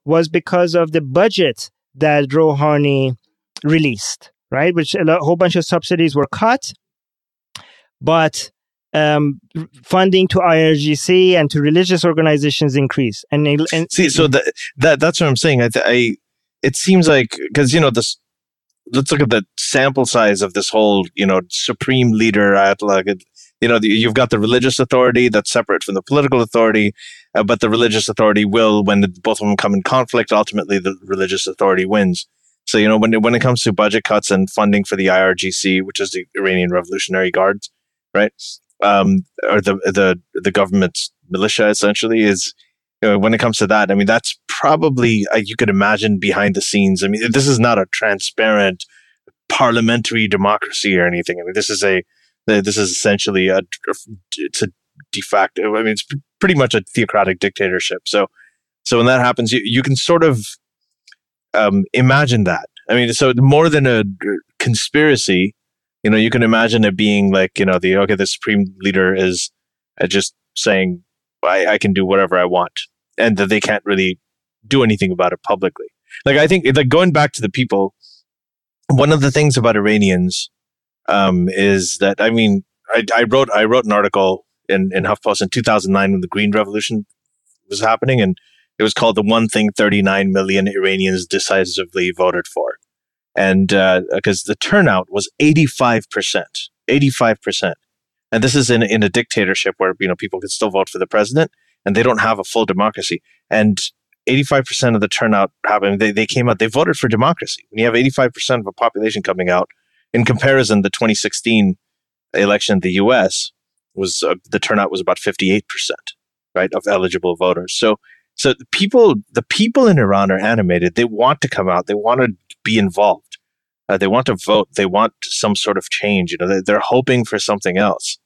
was because of the budget that Rouhani released, right? Which a whole bunch of subsidies were cut, but funding to IRGC and to religious organizations increased. And see, so that's what I'm saying. It seems like, because this. Let's look at the sample size of this whole, supreme leader. You've got the religious authority that's separate from the political authority, but the religious authority will, when both of them come in conflict, ultimately the religious authority wins. So, when it comes to budget cuts and funding for the IRGC, which is the Iranian Revolutionary Guards, right, or the government's militia, essentially, is. When it comes to that, that's probably, you could imagine behind the scenes. This is not a transparent parliamentary democracy or anything. This is essentially it's a de facto. It's pretty much a theocratic dictatorship. So when that happens, you can sort of imagine that. So more than a conspiracy, you can imagine it being like, the supreme leader is just saying, I can do whatever I want, and that they can't really do anything about it publicly. Like, I think, like, going back to the people, one of the things about Iranians is that, I wrote an article in HuffPost in 2009 when the Green Revolution was happening, and It was called the one thing 39 million Iranians decisively voted for. And because the turnout was 85%. 85%. And this is in a dictatorship where, people can still vote for the president and they don't have a full democracy. And 85% of the turnout happened. They came out, they voted for democracy. When you have 85% of a population coming out, in comparison, the 2016 election in the US was the turnout was about 58%, right, of eligible voters. So the people in Iran are animated. They want to come out. They want to be involved. They want to vote. They want some sort of change. They're hoping for something else.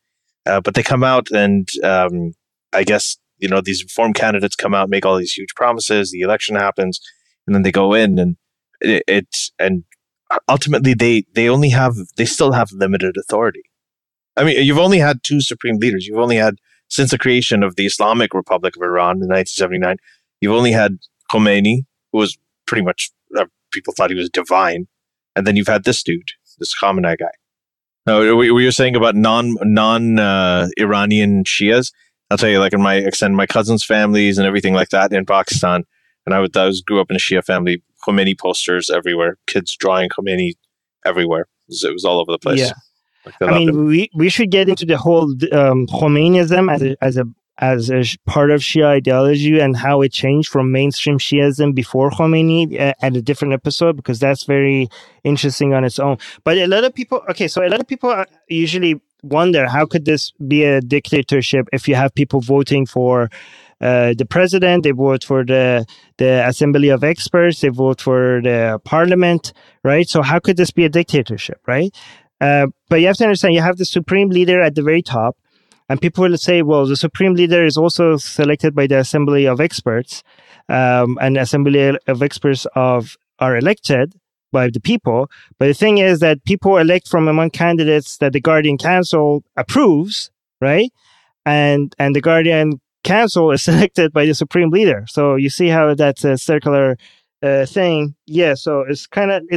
But they come out and I guess, these reform candidates come out, make all these huge promises. The election happens, and then they go in, and and ultimately they still have limited authority. I mean, you've only had two supreme leaders. You've only had, since the creation of the Islamic Republic of Iran in 1979, you've only had Khomeini, who was pretty much, people thought he was divine. And then you've had this dude, this Khamenei guy. Now, we were saying about non-Iranian Shias. I'll tell you, like in my cousin's families and everything like that in Pakistan, and I grew up in a Shia family, Khomeini posters everywhere, kids drawing Khomeini everywhere. It was all over the place. Yeah. We should get into the whole Khomeinism as a part of Shia ideology and how it changed from mainstream Shiism before Khomeini at a different episode, because that's very interesting on its own. But a lot of people usually wonder, how could this be a dictatorship if you have people voting for the president, they vote for the assembly of experts, they vote for the parliament, right? So how could this be a dictatorship, right? But you have to understand, you have the supreme leader at the very top, and people will say, well, the supreme leader is also selected by the assembly of experts, and the assembly of experts are elected by the people. But the thing is that people elect from among candidates that the Guardian Council approves, right? And the Guardian Council is selected by the supreme leader. So you see how that's a circular thing. Yeah, so it's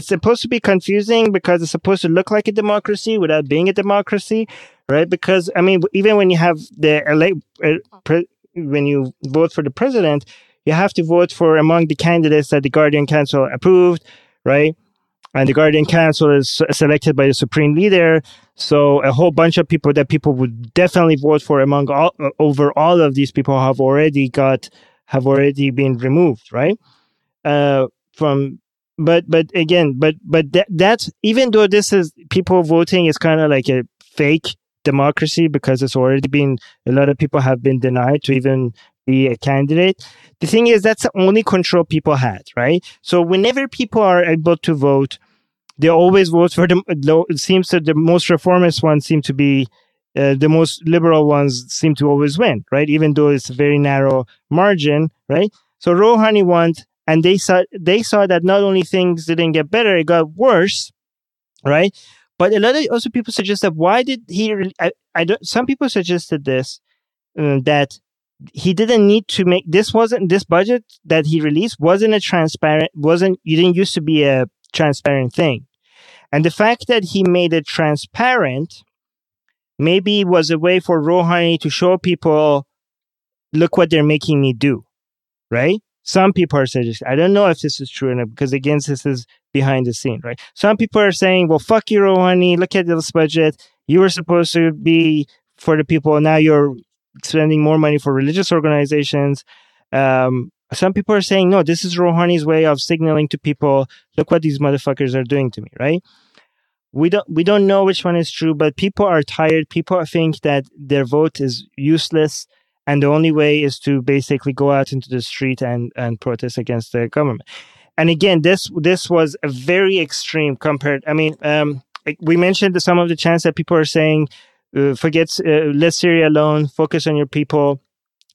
supposed to be confusing because it's supposed to look like a democracy without being a democracy, right? Because, I mean, even when you have when you vote for the president, you have to vote for among the candidates that the Guardian Council approved, right? And the Guardian Council is selected by the supreme leader. So a whole bunch of people that people would definitely vote for over all of these people have already been removed, right? That's, even though this is people voting is kind of like a fake democracy because it's already been, a lot of people have been denied to even be a candidate. The thing is, that's the only control people had, right? So whenever people are able to vote, they always vote for them. It seems that the most reformist ones seem to be, the most liberal ones seem to always win, right? Even though it's a very narrow margin, right? So Rouhani won, and they saw that not only things didn't get better, it got worse, right? But a lot of also people suggest that why did he? Some people suggested this, that he didn't need to make this budget that he released you didn't used to be a transparent thing, and the fact that he made it transparent maybe was a way for Rouhani to show people, look what they're making me do, right? Some people are suggesting, I don't know if this is true enough, because again, this is behind the scene, right? Some people are saying, well, fuck you, Rouhani, look at this budget. You were supposed to be for the people. Now you're spending more money for religious organizations. Some people are saying, no, this is Rouhani's way of signaling to people, look what these motherfuckers are doing to me, right? We don't know which one is true, but people are tired. People think that their vote is useless, and the only way is to basically go out into the street and protest against the government. And again, this was a very extreme compared. I mean, we mentioned some of the chants that people are saying, let Syria alone, focus on your people.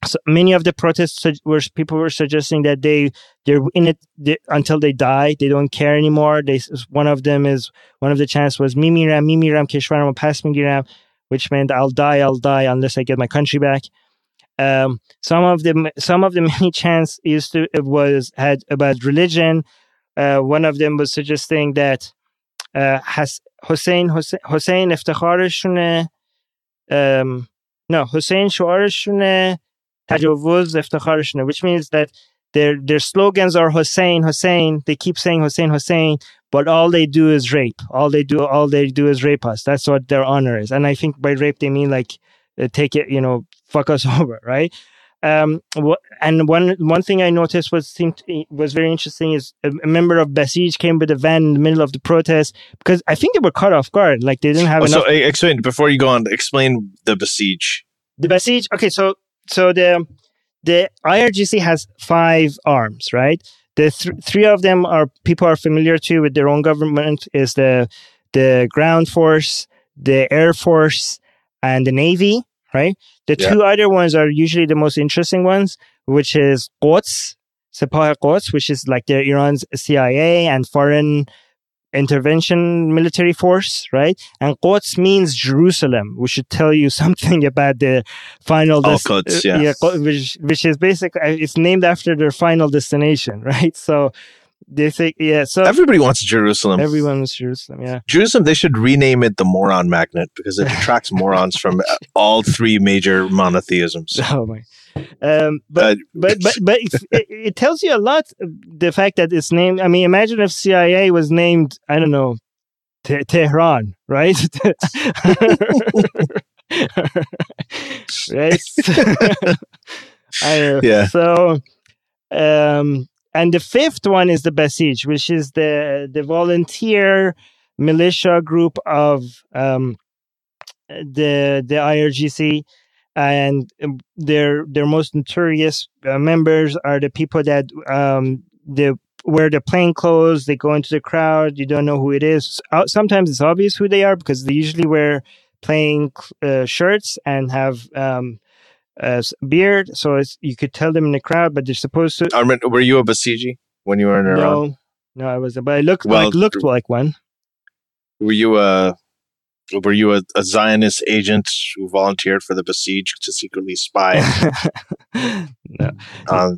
So many of the protests people were suggesting that they're in it until they die. They don't care anymore. One of the chants was Mimiram keshvaram pas migiram, which meant I'll die unless I get my country back. Some of the many chants had about religion. One of them was suggesting that Hussein iftikharishune, Hussein shuarishune tajawuz iftikharishune, which means that their slogans are Hussein, Hussein. They keep saying Hussein, Hussein, but all they do is rape. All they do is rape us. That's what their honor is. And I think by rape they mean like take it, fuck us over, right? And one thing I noticed was very interesting is a member of Basij came with a van in the middle of the protest because I think they were caught off guard, like they didn't have enough. So explain before you go on. Explain the Basij. The Basij. Okay, so the IRGC has 5 arms, right? The 3 of them are people are familiar to with their own government is the ground force, the air force, and the navy. Right? The 2 other ones are usually the most interesting ones, which is Quds, Sepah Quds, which is like Iran's CIA and foreign intervention military force, right? And Quds means Jerusalem, which should tell you something about the final Quds, which is basically it's named after their final destination, right? So they think, so everybody wants Jerusalem. Everyone wants Jerusalem, yeah. Jerusalem, they should rename it the moron magnet because it attracts morons from all 3 major monotheisms. Oh my! But it tells you a lot. The fact that it's named. I mean, imagine if CIA was named, I don't know, Tehran, right? Right. Yeah. So, and the 5th one is the Basij, which is the volunteer militia group of the IRGC, and their most notorious members are the people that they wear the plain clothes. They go into the crowd. You don't know who it is. Sometimes it's obvious who they are because they usually wear plain shirts and have beard, so you could tell them in the crowd, but they're supposed to. Armin, were you a Basiji when you were in Iran? No, I wasn't, but I looked like one. Were you a Zionist agent who volunteered for the Basij to secretly spy?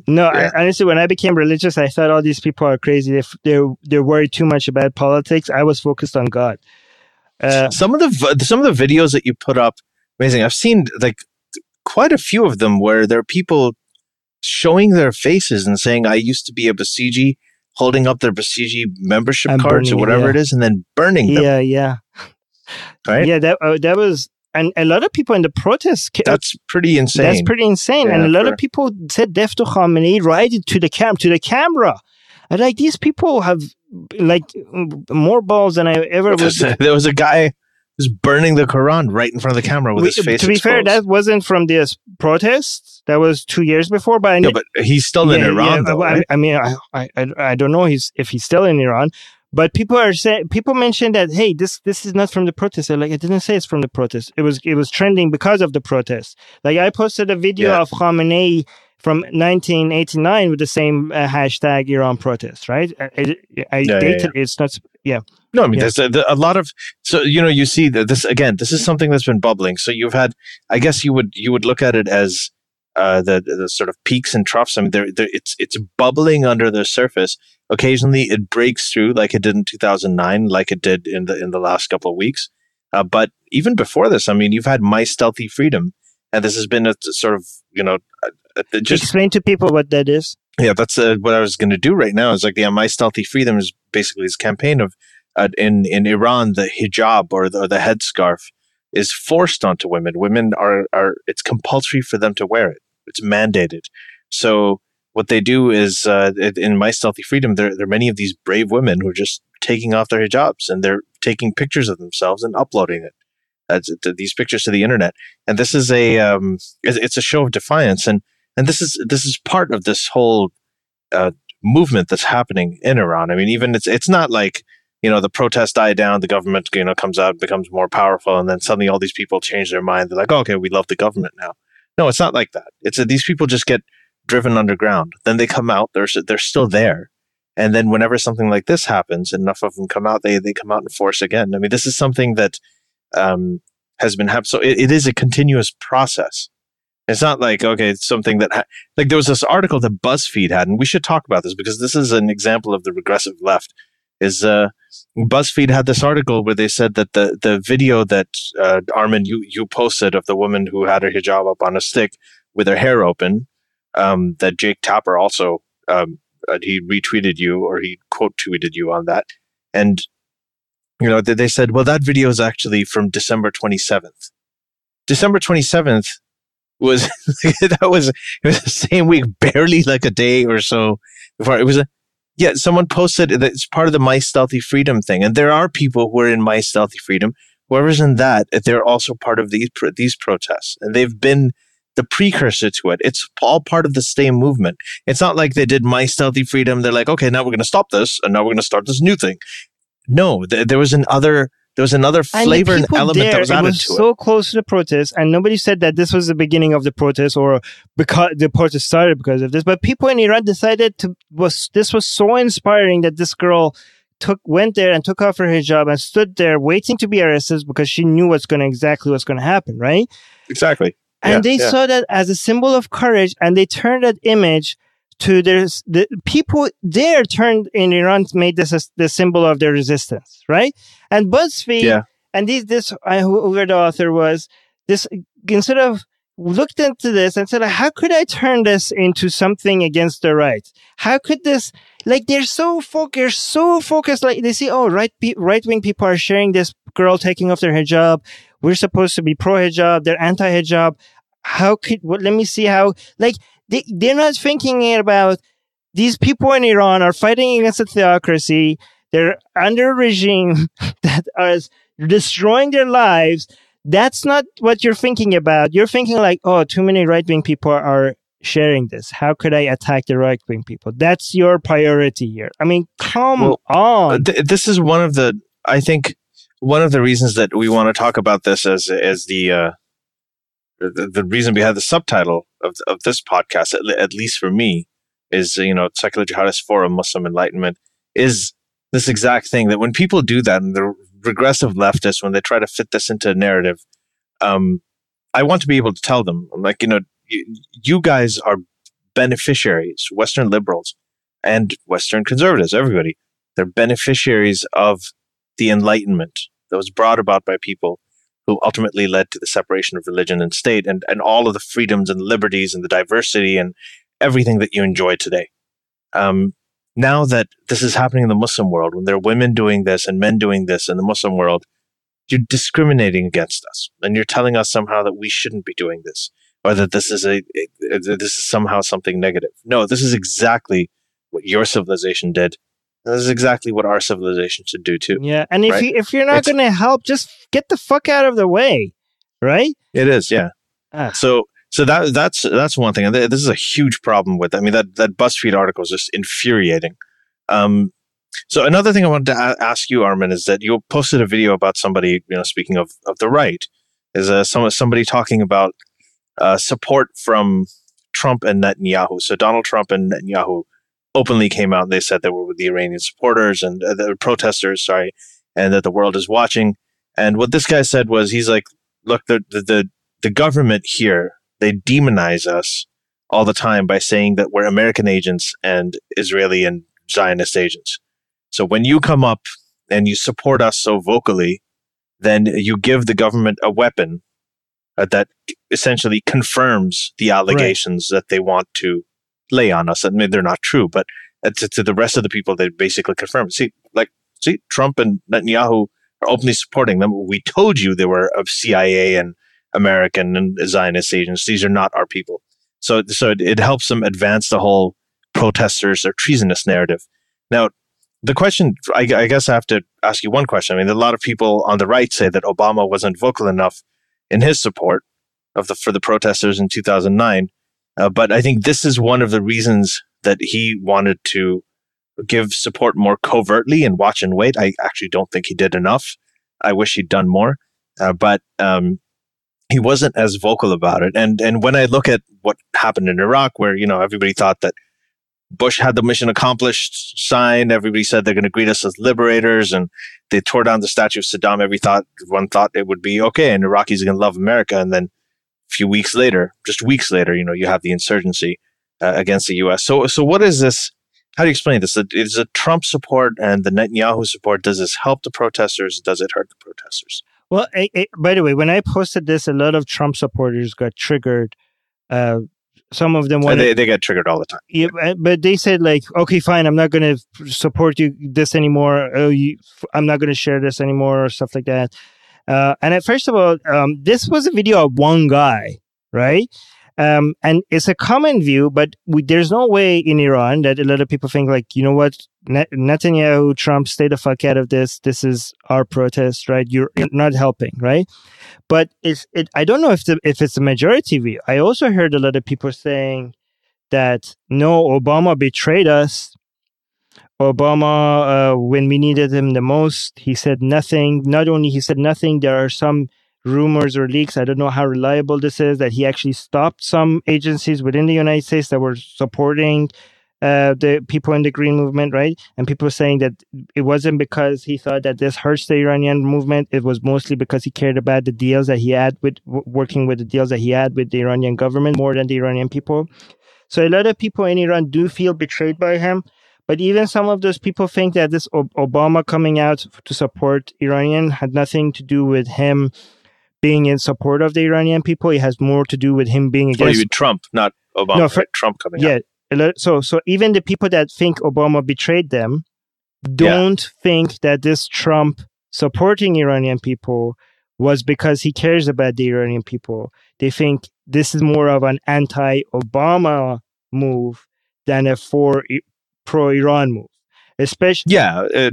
No. Honestly, when I became religious, I thought all these people are crazy. They're worried too much about politics. I was focused on God. Some of the videos that you put up, amazing. I've seen like quite a few of them where there are people showing their faces and saying, I used to be a Basiji, holding up their Basiji membership cards or whatever it is, and then burning them. Yeah. Right? Yeah, that was, and a lot of people in the protests. That's pretty insane. Yeah, and a lot of people said death to Khamenei right to the camera. And like these people have like more balls than I ever was. There was a guy who's burning the Quran right in front of the camera with his face To be exposed. fair, that wasn't from this protest. That was 2 years before. But but he's still in Iran, though. Right? I mean, I don't know if he's still in Iran. But people mentioned that, hey, this is not from the protest. They're like, I didn't say it's from the protest. It was trending because of the protest. Like I posted a video of Khamenei from 1989 with the same hashtag Iran protest, right? I dated it's not. Yeah. No, I mean, there's a lot of, so, you see that this is something that's been bubbling. So you've had, I guess you would look at it as the sort of peaks and troughs. I mean, it's bubbling under the surface. Occasionally it breaks through like it did in 2009, like it did in the last couple of weeks. But even before this, I mean, you've had My Stealthy Freedom, and this has been a sort of, just explain to people what that is. Yeah, that's what I was going to do right now. Is like, My Stealthy Freedom is basically this campaign of in Iran, the hijab or the headscarf is forced onto women. Women are it's compulsory for them to wear it. It's mandated. So what they do is in My Stealthy Freedom, there are many of these brave women who are just taking off their hijabs and they're taking pictures of themselves and uploading these pictures to the internet. And this is it's a show of defiance. And this is part of this whole movement that's happening in Iran. I mean, even it's not like, the protests die down, the government, comes out, becomes more powerful, and then suddenly all these people change their mind. They're like, okay, we love the government now. No, it's not like that. It's these people just get driven underground. Then they come out, they're still there. And then whenever something like this happens, enough of them come out, they come out in force again. I mean, this is something that has been happening. So it is a continuous process. It's not like, okay, it's something that like there was this article that BuzzFeed had, and we should talk about this because this is an example of the regressive left. Is BuzzFeed had this article where they said that the video that Armin you posted of the woman who had her hijab up on a stick with her hair open, that Jake Tapper also he retweeted you, or he quote tweeted you on that. And, they said, well, that video is actually from December 27th. December 27th was, it was the same week, barely like a day or so before. It was someone posted that it's part of the My Stealthy Freedom thing. And there are people who are in My Stealthy Freedom. Whoever's in that, they're also part of these protests. And they've been the precursor to it. It's all part of the same movement. It's not like they did My Stealthy Freedom. They're like, okay, now we're going to stop this, and now we're going to start this new thing. No, there was another flavor and element that was added to it. It was so close to the protest, and nobody said that this was the beginning of the protest or because the protest started because of this. But people in Iran decided this was so inspiring that this girl went there and took off her hijab and stood there waiting to be arrested because she knew exactly what's going to happen, right? Exactly. And they saw that as a symbol of courage, and they turned that image to the people there turned in Iran, made this the symbol of their resistance, right? And BuzzFeed and whoever the author was, this instead of looked into this and said, how could I turn this into something against the right? How could this, they're so focused, like they see, right-wing people are sharing this girl taking off their hijab. We're supposed to be pro-hijab. They're anti-hijab. Let me see how, they're not thinking about these people in Iran are fighting against a theocracy. They're under a regime that is destroying their lives. That's not what you're thinking about. You're thinking too many right-wing people are sharing this. How could I attack the right-wing people? That's your priority here. I mean, come on. This is one of the reasons that we want to talk about this as the reason behind the subtitle of this podcast, at least for me, is, Secular Jihadists for a Muslim Enlightenment, is this exact thing that when people do that, and the regressive leftists, when they try to fit this into a narrative, I want to be able to tell them, you guys are beneficiaries, Western liberals and Western conservatives, everybody. They're beneficiaries of the Enlightenment that was brought about by people who ultimately led to the separation of religion and state and all of the freedoms and liberties and the diversity and everything that you enjoy today. Now that this is happening in the Muslim world, when there are women doing this and men doing this in the Muslim world, you're discriminating against us, and you're telling us somehow that we shouldn't be doing this, or that this is somehow something negative. No, this is exactly what your civilization did. This is exactly what our civilization should do too. Yeah, and if you're not going to help, just get the fuck out of the way, right? It is, yeah. So that's one thing, and this is a huge problem with. I mean, that BuzzFeed article is just infuriating. So another thing I wanted to ask you, Armin, is that you posted a video about somebody, speaking of the right, is somebody talking about support from Trump and Netanyahu. So Donald Trump and Netanyahu openly came out and they said they were with the Iranian supporters and the protesters, and that the world is watching. And what this guy said was, he's like, look, the government here, they demonize us all the time by saying that we're American agents and Israeli and Zionist agents. So when you come up and you support us so vocally, then you give the government a weapon that essentially confirms the allegations that they want to lay on us. I mean, they're not true, but to the rest of the people, they basically confirm it. See, Trump and Netanyahu are openly supporting them. We told you they were of CIA and American and Zionist agents. These are not our people. So it helps them advance the whole protesters or treasonous narrative. Now, the question, I guess I have to ask you one question. I mean, a lot of people on the right say that Obama wasn't vocal enough in his support for the protesters in 2009. But I think this is one of the reasons that he wanted to give support more covertly and watch and wait. I actually don't think he did enough. I wish he'd done more. But he wasn't as vocal about it. And when I look at what happened in Iraq, where, everybody thought that Bush had the mission accomplished sign, everybody said they're going to greet us as liberators, and they tore down the statue of Saddam. Everyone thought it would be okay, and Iraqis are going to love America. And then weeks later, you have the insurgency against the U.S. So what is this? How do you explain this? Is it Trump support and the Netanyahu support? Does this help the protesters? Does it hurt the protesters? Well, by the way, when I posted this, a lot of Trump supporters got triggered some of them wanted... They get triggered all the time. Yeah, but they said like, okay, fine, I'm not going to support you this anymore. I'm not going to share this anymore or stuff like that. And first of all, this was a video of one guy, right? And it's a common view, but there's no way in Iran that a lot of people think like, you know what, Netanyahu, Trump, stay the fuck out of this. This is our protest, right? You're not helping, right? But I don't know if it's a majority view. I also heard a lot of people saying that, no, Obama betrayed us. Obama, when we needed him the most, he said nothing. Not only he said nothing, there are some rumors or leaks, I don't know how reliable this is, that he actually stopped some agencies within the United States that were supporting the people in the Green Movement, right? And people saying that it wasn't because he thought that this hurts the Iranian movement. It was mostly because he cared about the deals that he had with, working with the deals that he had with the Iranian government more than the Iranian people. So a lot of people in Iran do feel betrayed by him. But even some of those people think that this Obama coming out to support Iranian had nothing to do with him being in support of the Iranian people. It has more to do with him being against... Or you mean Trump, not Obama, no, right? Trump coming out. Yeah. So even the people that think Obama betrayed them don't think that this Trump supporting Iranian people was because he cares about the Iranian people. They think this is more of an anti-Obama move than a pro-Iran move. Especially,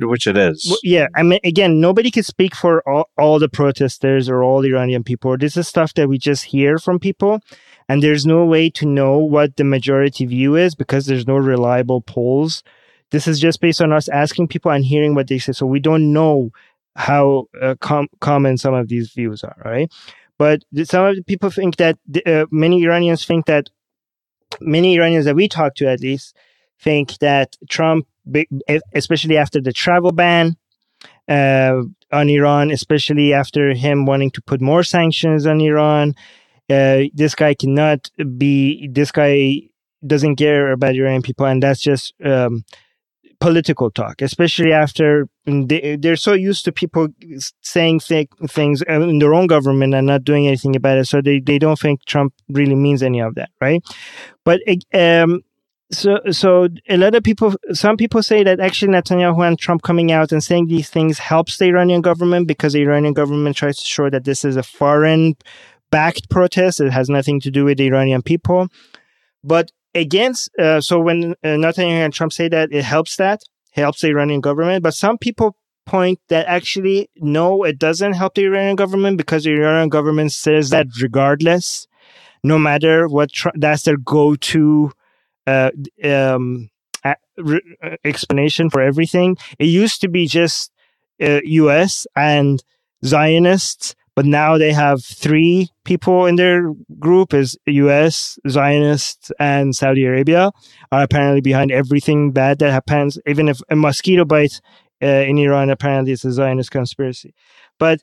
which it is. Yeah, I mean, again, nobody can speak for all the protesters or all the Iranian people. This is stuff that we just hear from people, and there's no way to know what the majority view is because there's no reliable polls. This is just based on us asking people and hearing what they say. So we don't know how common some of these views are, right? But some of the people think that, many Iranians that we talk to at least, think that Trump, especially after the travel ban on Iran, especially after him wanting to put more sanctions on Iran, this guy doesn't care about Iranian people, and that's just political talk, especially after they're so used to people saying things in their own government and not doing anything about it, so they don't think Trump really means any of that, right? But So a lot of people, some people say that actually Netanyahu and Trump coming out and saying these things helps the Iranian government because the Iranian government tries to show that this is a foreign-backed protest. It has nothing to do with the Iranian people. But so when Netanyahu and Trump say that, it helps the Iranian government. But some people point that actually, no, it doesn't help the Iranian government because the Iranian government says that regardless, no matter what, that's their go-to explanation for everything. It used to be just US and Zionists, but now they have 3 people in their group: is US, Zionists, and Saudi Arabia are apparently behind everything bad that happens. Even if a mosquito bites in Iran, apparently it's a Zionist conspiracy. But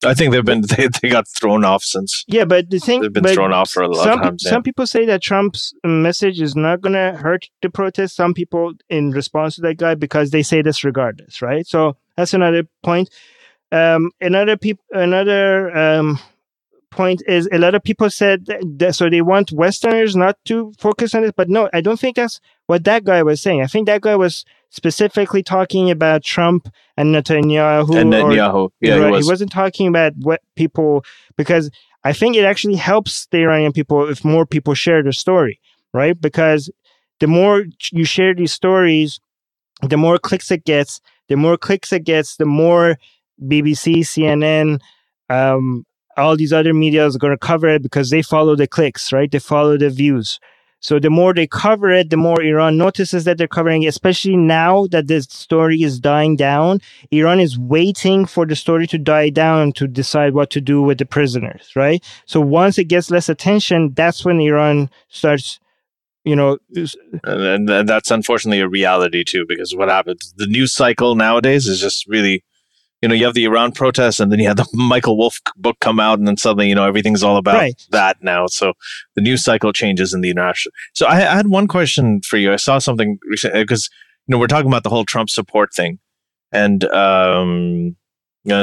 I think they got thrown off since. Yeah, but the thing, they've been thrown off for a lot of times. Some people say that Trump's message is not going to hurt the protest. Some people in response to that guy because they say this regardless, right? So that's another point. Another point is a lot of people said that so they want Westerners not to focus on it, but no, I don't think that's what that guy was saying. I think that guy was specifically talking about Trump and Netanyahu. He wasn't talking about what people, because I think it actually helps the Iranian people if more people share the story, right? Because the more you share these stories, the more clicks it gets. The more BBC, CNN, all these other media are going to cover it because they follow the clicks, right? They follow the views. So the more they cover it, the more Iran notices that they're covering it, especially now that the story is dying down. Iran is waiting for the story to die down to decide what to do with the prisoners, right? So once it gets less attention, that's when Iran starts, And that's unfortunately a reality too, because what happens, the news cycle nowadays is just really, you have the Iran protests and then you have the Michael Wolff book come out and then suddenly, everything's all about that now. So the news cycle changes in the international. So I had one question for you. I saw something recently because, we're talking about the whole Trump support thing. And,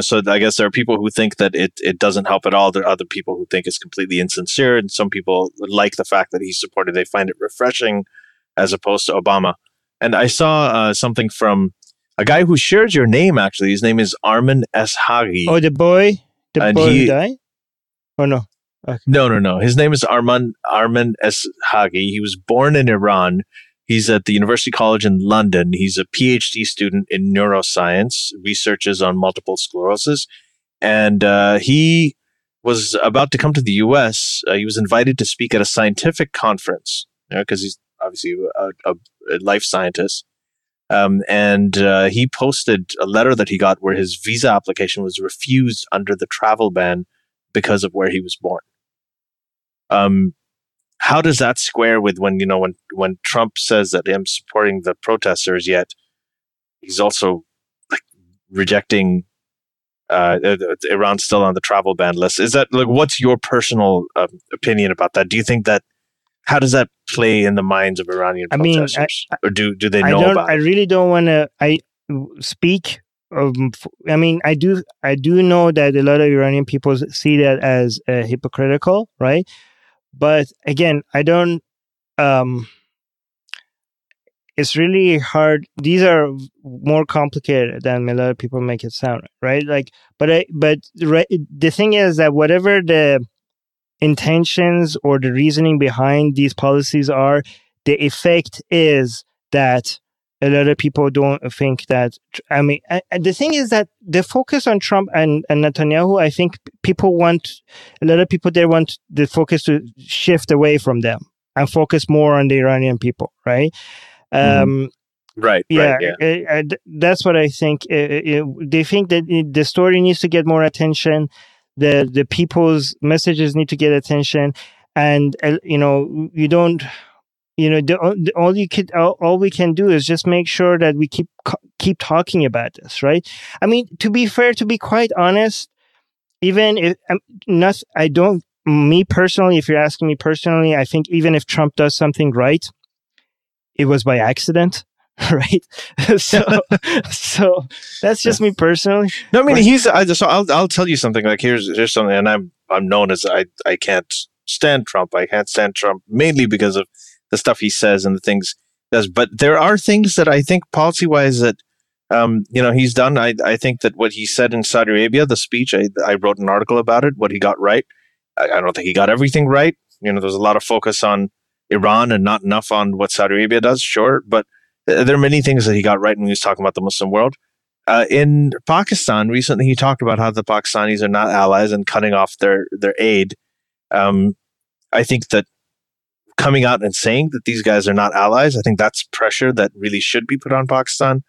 So I guess there are people who think that it doesn't help at all. There are other people who think it's completely insincere, and some people like the fact that he's supported. They find it refreshing as opposed to Obama. And I saw something from a guy who shares your name, actually. His name is Armin Navabi. Oh, the boy who died? Oh, no. Okay. No. His name is Armin Navabi. He was born in Iran. He's at the University College in London. He's a PhD student in neuroscience, researches on multiple sclerosis. And he was about to come to the US. He was invited to speak at a scientific conference, because he's obviously a life scientist. And he posted a letter that he got where his visa application was refused under the travel ban because of where he was born. How does that square with when Trump says that I'm supporting the protesters, yet he's also like rejecting Iran still on the travel ban list? Is that like, what's your personal opinion about that? Do you think that, how does that play in the minds of Iranian protesters? Or do they know about it? I really don't want to speak. I do know that a lot of Iranian people see that as hypocritical, right? But again, I don't. It's really hard. These are more complicated than a lot of people make it sound, right? The thing is that whatever the intentions or the reasoning behind these policies are, the effect is that a lot of people don't think that. The thing is that the focus on Trump and Netanyahu, I think a lot of people there want the focus to shift away from them and focus more on the Iranian people, right? Right. That's what I think. They think that the story needs to get more attention. The people's messages need to get attention, and you don't. All we can do is just make sure that we keep talking about this, right? I mean, to be fair, to be quite honest, even if me personally, if you're asking me personally, I think even if Trump does something right, it was by accident, right? so that's just me personally. No, I mean, I'll tell you something. Like here's something, and I'm known as I can't stand Trump. I can't stand Trump mainly because of the stuff he says and the things he does. But there are things that I think policy-wise that, he's done. I think that what he said in Saudi Arabia, the speech, I wrote an article about it, what he got right. I don't think he got everything right. There's a lot of focus on Iran and not enough on what Saudi Arabia does, sure. But there are many things that he got right when he was talking about the Muslim world. In Pakistan, recently he talked about how the Pakistanis are not allies and cutting off their aid. I think that coming out and saying that these guys are not allies, I think that's pressure that really should be put on Pakistan.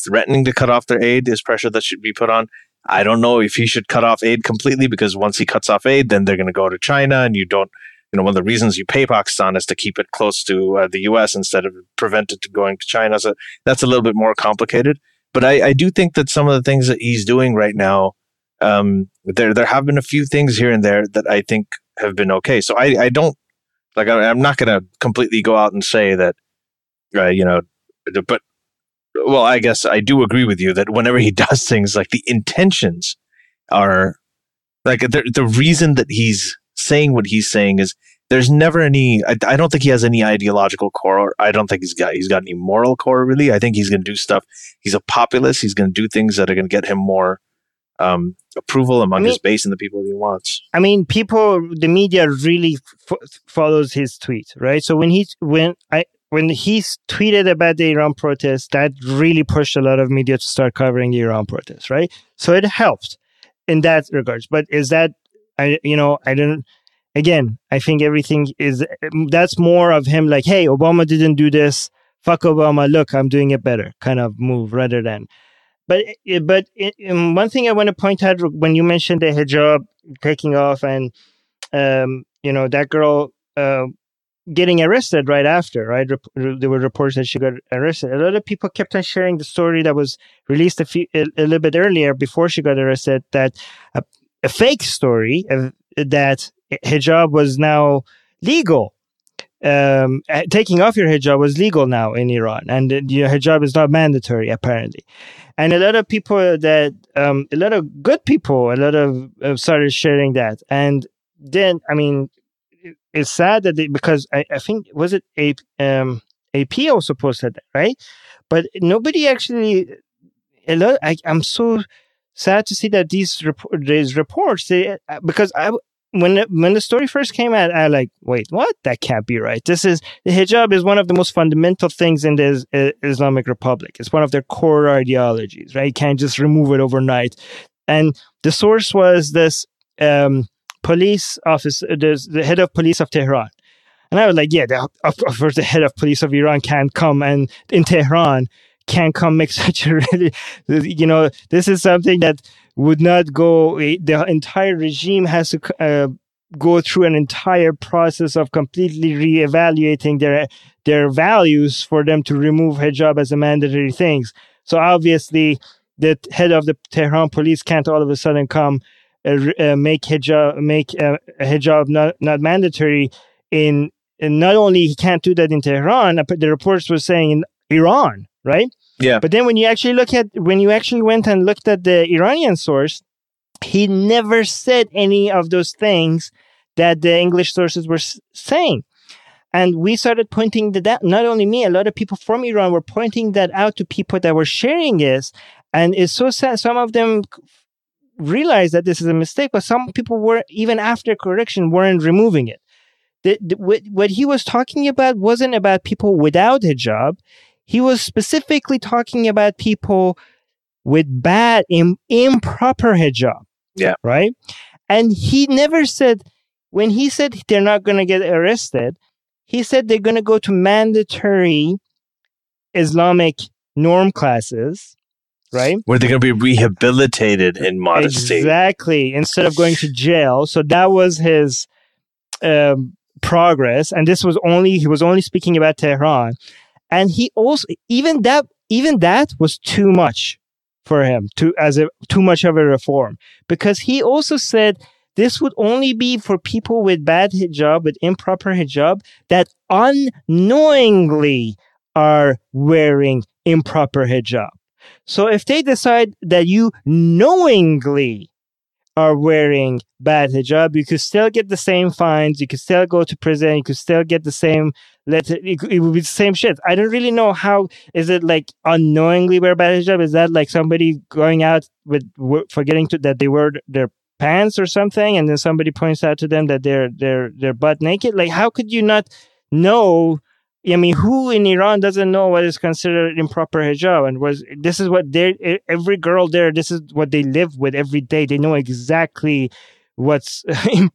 Threatening to cut off their aid is pressure that should be put on. I don't know if he should cut off aid completely, because once he cuts off aid, then they're going to go to China, and you don't, one of the reasons you pay Pakistan is to keep it close to the US instead of prevent it to going to China. So that's a little bit more complicated. But I do think that some of the things that he's doing right now, there have been a few things here and there that I think have been okay. So I don't, like, I'm not going to completely go out and say that, but, well, I guess I do agree with you that whenever he does things, like the intentions are, like the reason that he's saying what he's saying is there's never any, I don't think he has any ideological core. I don't think he's got any moral core, really. I think he's going to do stuff. He's a populist. He's going to do things that are going to get him more approval among his base and the people he wants. I mean, the media really follows his tweet, right? So when he tweeted about the Iran protests, that really pushed a lot of media to start covering the Iran protests, right? So it helped in that regards. But is that, I don't, again, I think everything that's more of him like, hey, Obama didn't do this, fuck Obama, look, I'm doing it better kind of move, rather than. But one thing I want to point out, when you mentioned the hijab taking off and, that girl getting arrested right after, right? There were reports that she got arrested. A lot of people kept on sharing the story that was released a little bit earlier before she got arrested, that a fake story that hijab was now legal taking off your hijab was legal now in Iran, and hijab is not mandatory apparently. And a lot of people a lot of good people, started sharing that. And then, I mean, it's sad that because I think, was it AP also posted that, right? But nobody actually, I'm so sad to see that these reports, because when the story first came out, I like, wait, what? That can't be right. The hijab is one of the most fundamental things in the Islamic Republic. It's one of their core ideologies, right? You can't just remove it overnight. And the source was this police office, the head of police of Tehran. And I was like, yeah, of course the head of police of Iran can't come, and in Tehran can't come make such a really, this is something that would not go. The entire regime has to go through an entire process of completely reevaluating their values for them to remove hijab as a mandatory thing. So obviously, the head of the Tehran police can't all of a sudden come make hijab not mandatory in. And not only he can't do that in Tehran, the reports were saying in Iran, right? Yeah. But then when you actually went and looked at the Iranian source, he never said any of those things that the English sources were saying. And we started pointing that out. Not only me, a lot of people from Iran were pointing that out to people that were sharing this. And it's so sad. Some of them realized that this is a mistake, but some people were, even after correction, weren't removing it. What he was talking about wasn't about people without hijab. He was specifically talking about people with bad, improper hijab. Yeah. Right? And he never said, when he said they're not going to get arrested, he said they're going to go to mandatory Islamic norm classes, right? Where they're going to be rehabilitated in modesty. Exactly. Instead of going to jail. So that was his progress. And he was only speaking about Tehran. And he also, even that was too much for him, too much of a reform, because he also said this would only be for people with bad hijab, with improper hijab, that unknowingly are wearing improper hijab. So if they decide that you knowingly are wearing bad hijab, you could still get the same fines, you could still go to prison, you could still get the same letter, it would be the same shit. I don't really know how, is it like unknowingly wear bad hijab? Is that like somebody going out with forgetting that they wear their pants or something, and then somebody points out to them that they're butt naked? Like, how could you not know? I mean, who in Iran doesn't know what is considered improper hijab? And this is what every girl there, this is what they live with every day. They know exactly what's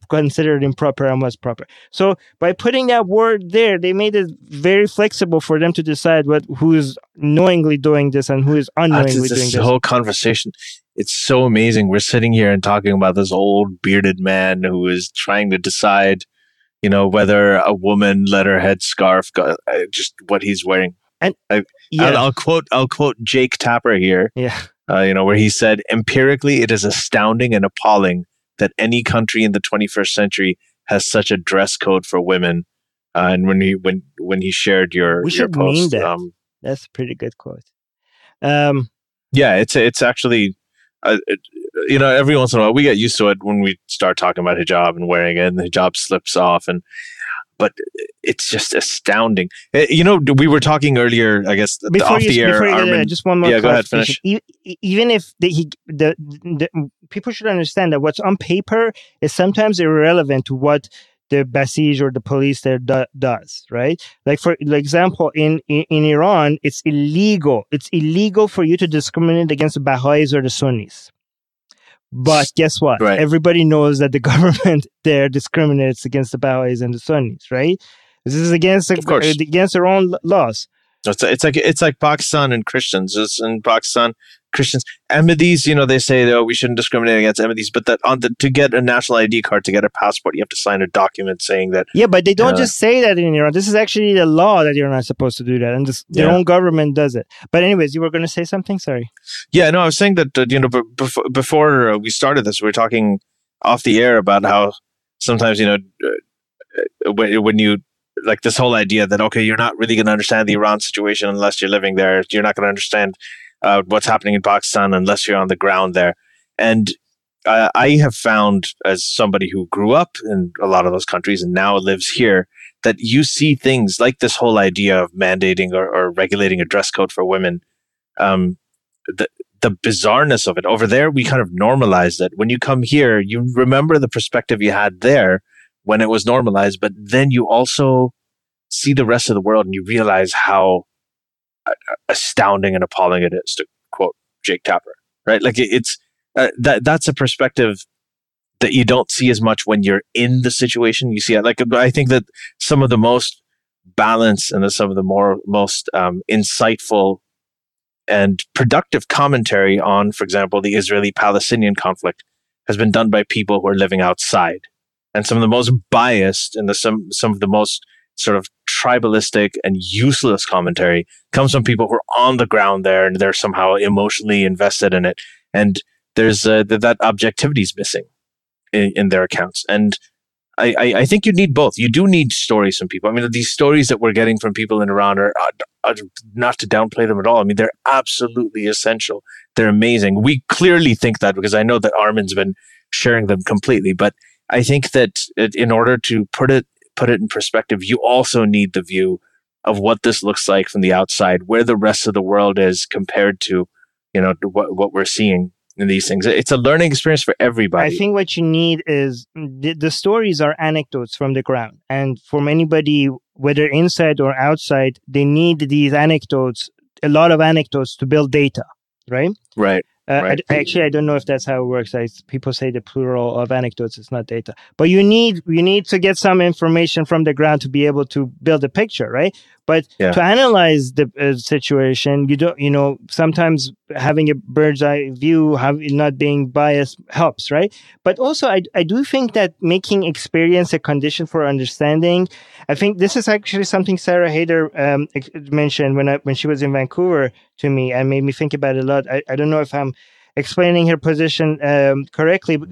considered improper and what's proper. So by putting that word there, they made it very flexible for them to decide who is knowingly doing this and who is unknowingly doing this. The whole conversation, it's so amazing. We're sitting here and talking about this old bearded man who is trying to decide, whether a woman let her headscarf go, just what he's wearing. And I'll quote Jake Tapper here. Yeah. Where he said, empirically, it is astounding and appalling that any country in the 21st century has such a dress code for women. And when he shared your post, that's a pretty good quote. Yeah, it's actually. Every once in a while we get used to it when we start talking about hijab and wearing it, and the hijab slips off, but it's just astounding. We were talking earlier, I guess, off the air. Armin, just one more. Yeah, go ahead, finish. Even if the people should understand that what's on paper is sometimes irrelevant to what the Basij or the police there does, right? Like for example, in Iran, it's illegal. It's illegal for you to discriminate against the Baha'is or the Sunnis. But guess what? Right. Everybody knows that the government there discriminates against the Baha'is and the Sunnis, right? This is against their own laws. It's like Pakistan and Christians. Just in Pakistan, Christians, Ahmadis, they say, we shouldn't discriminate against Ahmadis, but that to get a national ID card, to get a passport, you have to sign a document saying that. Yeah, but they don't just say that in Iran. This is actually the law that you're not supposed to do that, and their own government does it. But anyways, you were going to say something? Sorry. Yeah, no, I was saying that before we started this, we were talking off the air about how sometimes when you like this whole idea that, okay, you're not really going to understand the Iran situation unless you're living there. You're not going to understand what's happening in Pakistan unless you're on the ground there. And I have found, as somebody who grew up in a lot of those countries and now lives here, that you see things like this whole idea of mandating or regulating a dress code for women. The bizarreness of it. Over there, we kind of normalized it. When you come here, you remember the perspective you had there when it was normalized, but then you also see the rest of the world and you realize how astounding and appalling it is, to quote Jake Tapper, right? Like it's that's a perspective that you don't see as much when you're in the situation. You see it, like, I think that some of the most balanced and some of the most insightful and productive commentary on, for example, the Israeli-Palestinian conflict has been done by people who are living outside. And some of the most biased and some of the most sort of tribalistic and useless commentary comes from people who are on the ground there and they're somehow emotionally invested in it. And there's that objectivity is missing in their accounts. And I think you need both. You do need stories from people. I mean, these stories that we're getting from people in Iran are not to downplay them at all. I mean, they're absolutely essential. They're amazing. We clearly think that because I know that Armin's been sharing them completely. But I think that in order to put it in perspective, you also need the view of what this looks like from the outside, where the rest of the world is compared to, what we're seeing in these things. It's a learning experience for everybody. I think what you need is the stories are anecdotes from the ground. And from anybody, whether inside or outside, they need these anecdotes, a lot of anecdotes to build data, right? Right. Right. I don't know if that's how it works. People say the plural of anecdotes is not data, but you need to get some information from the ground to be able to build a picture, right? But to analyze the situation, sometimes having a bird's eye view, not being biased helps, right? But also, I do think that making experience a condition for understanding. I think this is actually something Sarah Hayder mentioned when she was in Vancouver to me, and made me think about it a lot. I don't know if I'm explaining her position correctly. But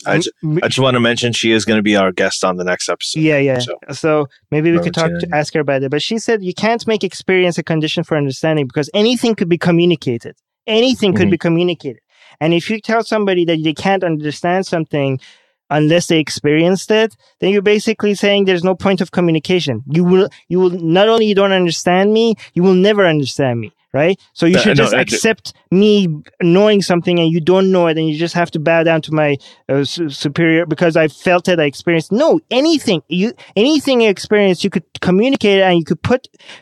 I just want to mention she is going to be our guest on the next episode. Yeah. So maybe we could ask her about it. But she said you can't make experience a condition for understanding because anything could be communicated. Anything could be communicated. And if you tell somebody that they can't understand something unless they experienced it, then you're basically saying there's no point of communication. You will not only you don't understand me, you will never understand me. Right? So you should just accept me knowing something and you don't know it and you just have to bow down to my superior because I felt it, I experienced. No, anything you experience, you could communicate it and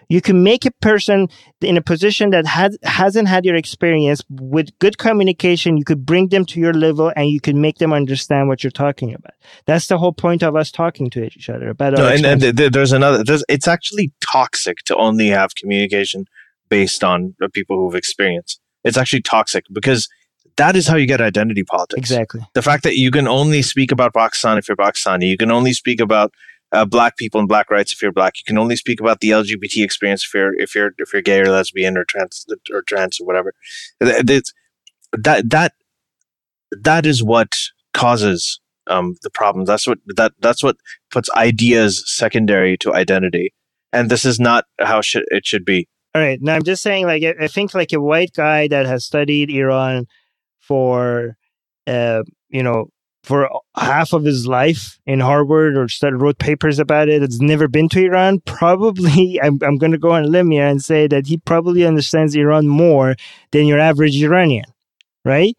you can make a person in a position that hasn't had your experience. With good communication, you could bring them to your level and you could make them understand what you're talking about. That's the whole point of us talking to each other about our experience. It's actually toxic to only have communication based on the people who've experienced. It's actually toxic because that is how you get identity politics. Exactly. The fact that you can only speak about Pakistan if you're Pakistani, you can only speak about black people and black rights if you're black. You can only speak about the LGBT experience if you're gay or lesbian or trans or whatever. That is what causes the problems. That's what puts ideas secondary to identity, and this is not how it should be. All right. Now, I'm just saying, I think a white guy that has studied Iran for half of his life in Harvard or wrote papers about it, has never been to Iran, probably, I'm going to go on a limb here and say that he probably understands Iran more than your average Iranian, right?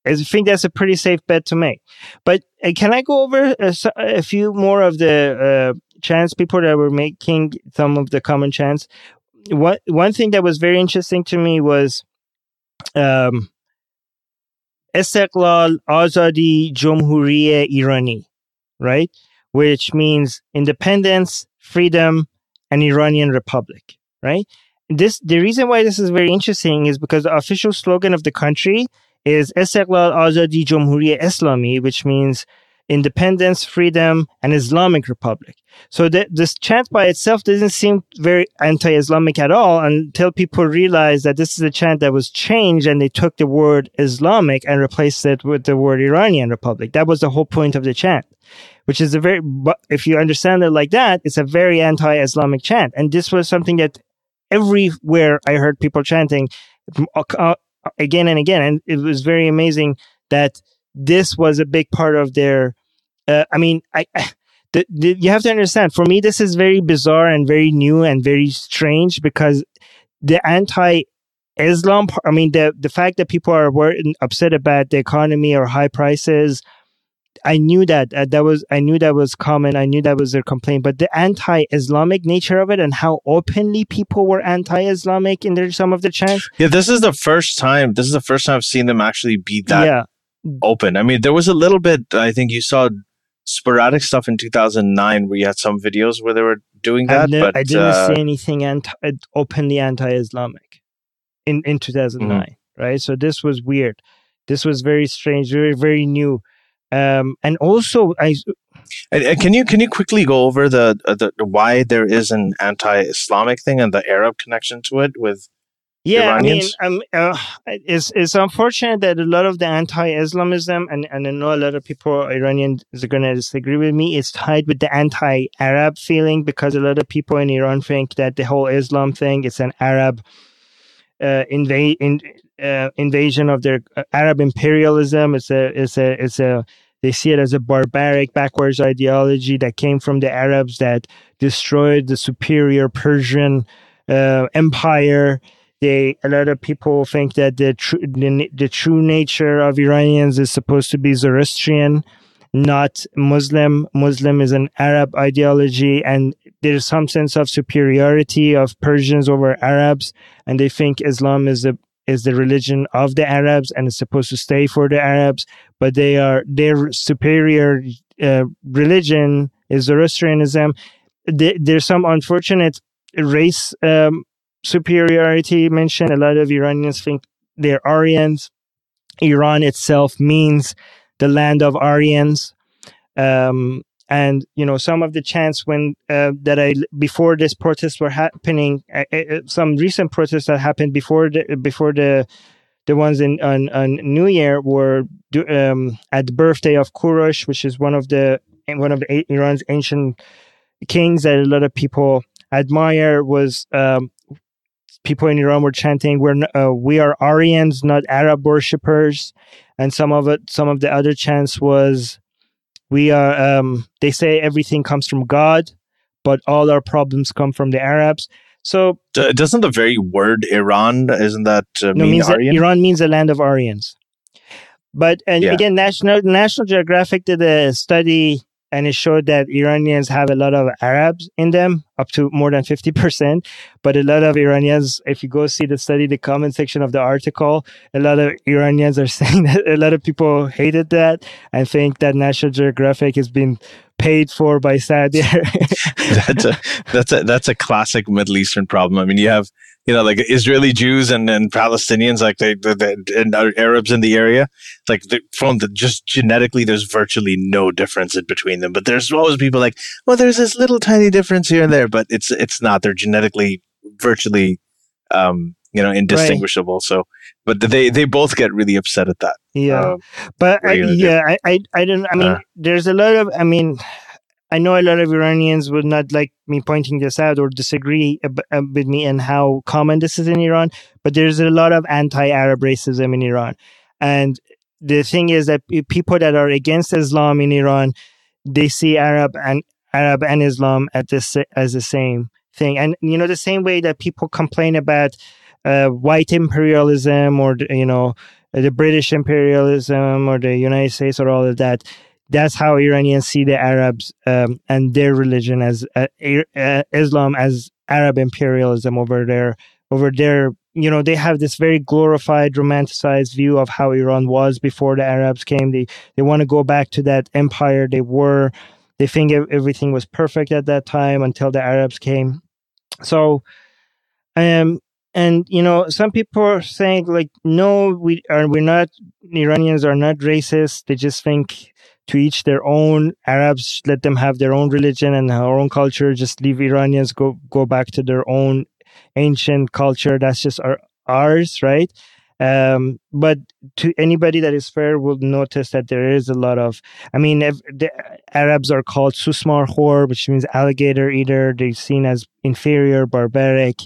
I think that's a pretty safe bet to make. But can I go over a few more of the chants people that were making some of the common chants? One thing that was very interesting to me was Istiqlal Azadi Jumhuriye Irani, right? Which means independence, freedom, and Iranian Republic, right? The reason why this is very interesting is because the official slogan of the country is Istiqlal Azadi Jumhuriye Islami, which means independence, freedom, and Islamic Republic. So this chant by itself doesn't seem very anti-Islamic at all until people realize that this is a chant that was changed and they took the word Islamic and replaced it with the word Iranian Republic. That was the whole point of the chant. which is if you understand it like that, it's a very anti-Islamic chant. And this was something that everywhere I heard people chanting again and again. And it was very amazing that this was a big part of their, you have to understand, for me, this is very bizarre and very new and very strange, because the anti-Islam, the fact that people are upset about the economy or high prices, I knew that was common. I knew that was their complaint. But the anti-Islamic nature of it and how openly people were anti-Islamic in some of the chants. Yeah, this is the first time I've seen them actually be that open. I mean, there was a little bit, I think you saw sporadic stuff in 2009 where you had some videos where they were doing that. But I didn't see anything openly anti-Islamic in 2009, right? So this was weird. This was very strange, very, very new. And also, can you quickly go over the why there is an anti-Islamic thing and the Arab connection to it with Iranians? It's unfortunate that a lot of the anti-Islamism, and I know a lot of people, Iranians, are going to disagree with me, is tied with the anti-Arab feeling, because a lot of people in Iran think that the whole Islam thing is an Arab invasion of their Arab imperialism. They see it as a barbaric, backwards ideology that came from the Arabs that destroyed the superior Persian empire. A lot of people think that the true nature of Iranians is supposed to be Zoroastrian, not Muslim. Muslim is an Arab ideology, and there's some sense of superiority of Persians over Arabs, and they think Islam is the religion of the Arabs and is supposed to stay for the Arabs, but their superior religion is Zoroastrianism. There's some unfortunate race superiority mentioned. A lot of Iranians think they're Aryans. Iran itself means the land of Aryans. And some of the chants before this protests were happening, some recent protests that happened before the ones on New Year were at the birthday of Kurosh, which is one of Iran's ancient kings that a lot of people admire. Was people in Iran were chanting, "We are Aryans, not Arab worshippers," and some of the other chants was, "We are." They say everything comes from God, but all our problems come from the Arabs. So, doesn't the very word Iran, isn't that mean Aryan? Iran means the land of Aryans. But again, National Geographic did a study, and it showed that Iranians have a lot of Arabs in them, up to more than 50%. But a lot of Iranians, if you go see the study, the comment section of the article, a lot of Iranians are saying that a lot of people hated that and think that National Geographic has been paid for by Saudi Arabia. That's a classic Middle Eastern problem. I mean, you have like Israeli Jews and Palestinians, like and Arabs in the area. Like just genetically, there's virtually no difference in between them. But there's always people like, well, there's this little tiny difference here and there, but it's not. They're genetically virtually, indistinguishable. Right. So, but they both get really upset at that. Yeah, but I don't. I mean, there's a lot of. I mean, I know a lot of Iranians would not like me pointing this out or disagree with me in how common this is in Iran, but there's a lot of anti-Arab racism in Iran. And the thing is that people that are against Islam in Iran, they see Arab and Islam as the same thing. And, the same way that people complain about white imperialism or, the British imperialism or the United States or all of that, that's how Iranians see the Arabs and their religion as Islam as Arab imperialism over their. They have this very glorified, romanticized view of how Iran was before the Arabs came. They want to go back to that empire they were. They think everything was perfect at that time until the Arabs came. So, some people are saying like, no, we're not. Iranians are not racist. They just think to each their own. Arabs, let them have their own religion and their own culture. Just leave Iranians go back to their own ancient culture. That's just ours, right? But to anybody that is fair will notice that there is a lot of, I mean, if the Arabs are called susmar khor, which means alligator eater. They're seen as inferior, barbaric.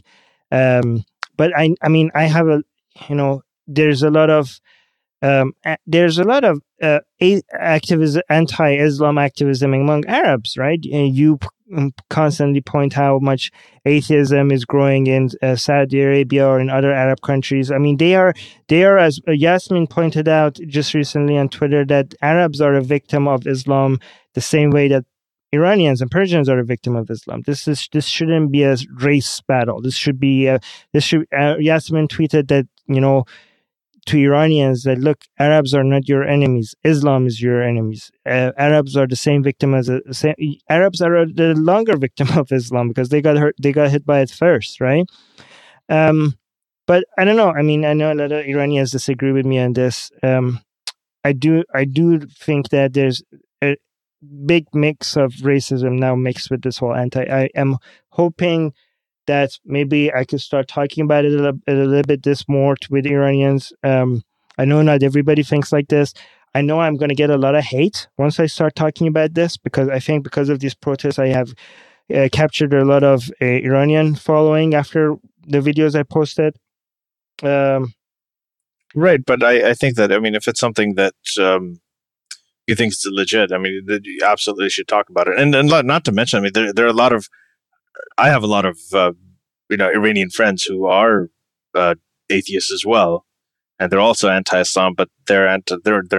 But I mean, I have there's a lot of activism, anti-Islam activism among Arabs, right? And you constantly point how much atheism is growing in Saudi Arabia or in other Arab countries. I mean, they are, as Yasmin pointed out just recently on Twitter, that Arabs are a victim of Islam the same way that Iranians and Persians are a victim of Islam. This shouldn't be a race battle. Yasmin tweeted that, to Iranians, that look, Arabs are not your enemies. Islam is your enemies. Arabs are the same victim Arabs are the longer victim of Islam because they got hurt. They got hit by it first, right? But I don't know. I mean, I know a lot of Iranians disagree with me on this. I do think that there's a big mix of racism now mixed with this whole I am hoping that maybe I could start talking about it a little bit more with Iranians. I know not everybody thinks like this. I know I'm going to get a lot of hate once I start talking about this, because I think because of these protests, I have captured a lot of Iranian following after the videos I posted. Right, but I think that, I mean, if it's something that you think is legit, I mean, you absolutely should talk about it. And not to mention, I mean, there are a lot of, I have a lot of Iranian friends who are atheists as well, and they're also anti-Islam, but they're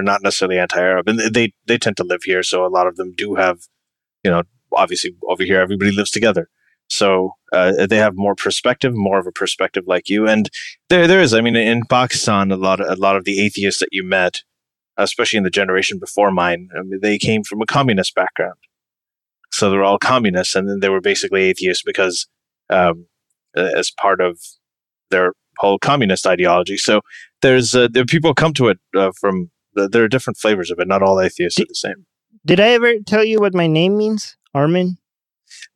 not necessarily anti-Arab, and they tend to live here, so a lot of them do have, obviously over here everybody lives together, so they have more of a perspective like you. And there is, I mean, in Pakistan, a lot of the atheists that you met, especially in the generation before mine, I mean, they came from a communist background. So they're all communists, and then they were basically atheists because as part of their whole communist ideology. So there people come to it from, there are different flavors of it. Not all atheists are the same. Did I ever tell you what my name means, Armin?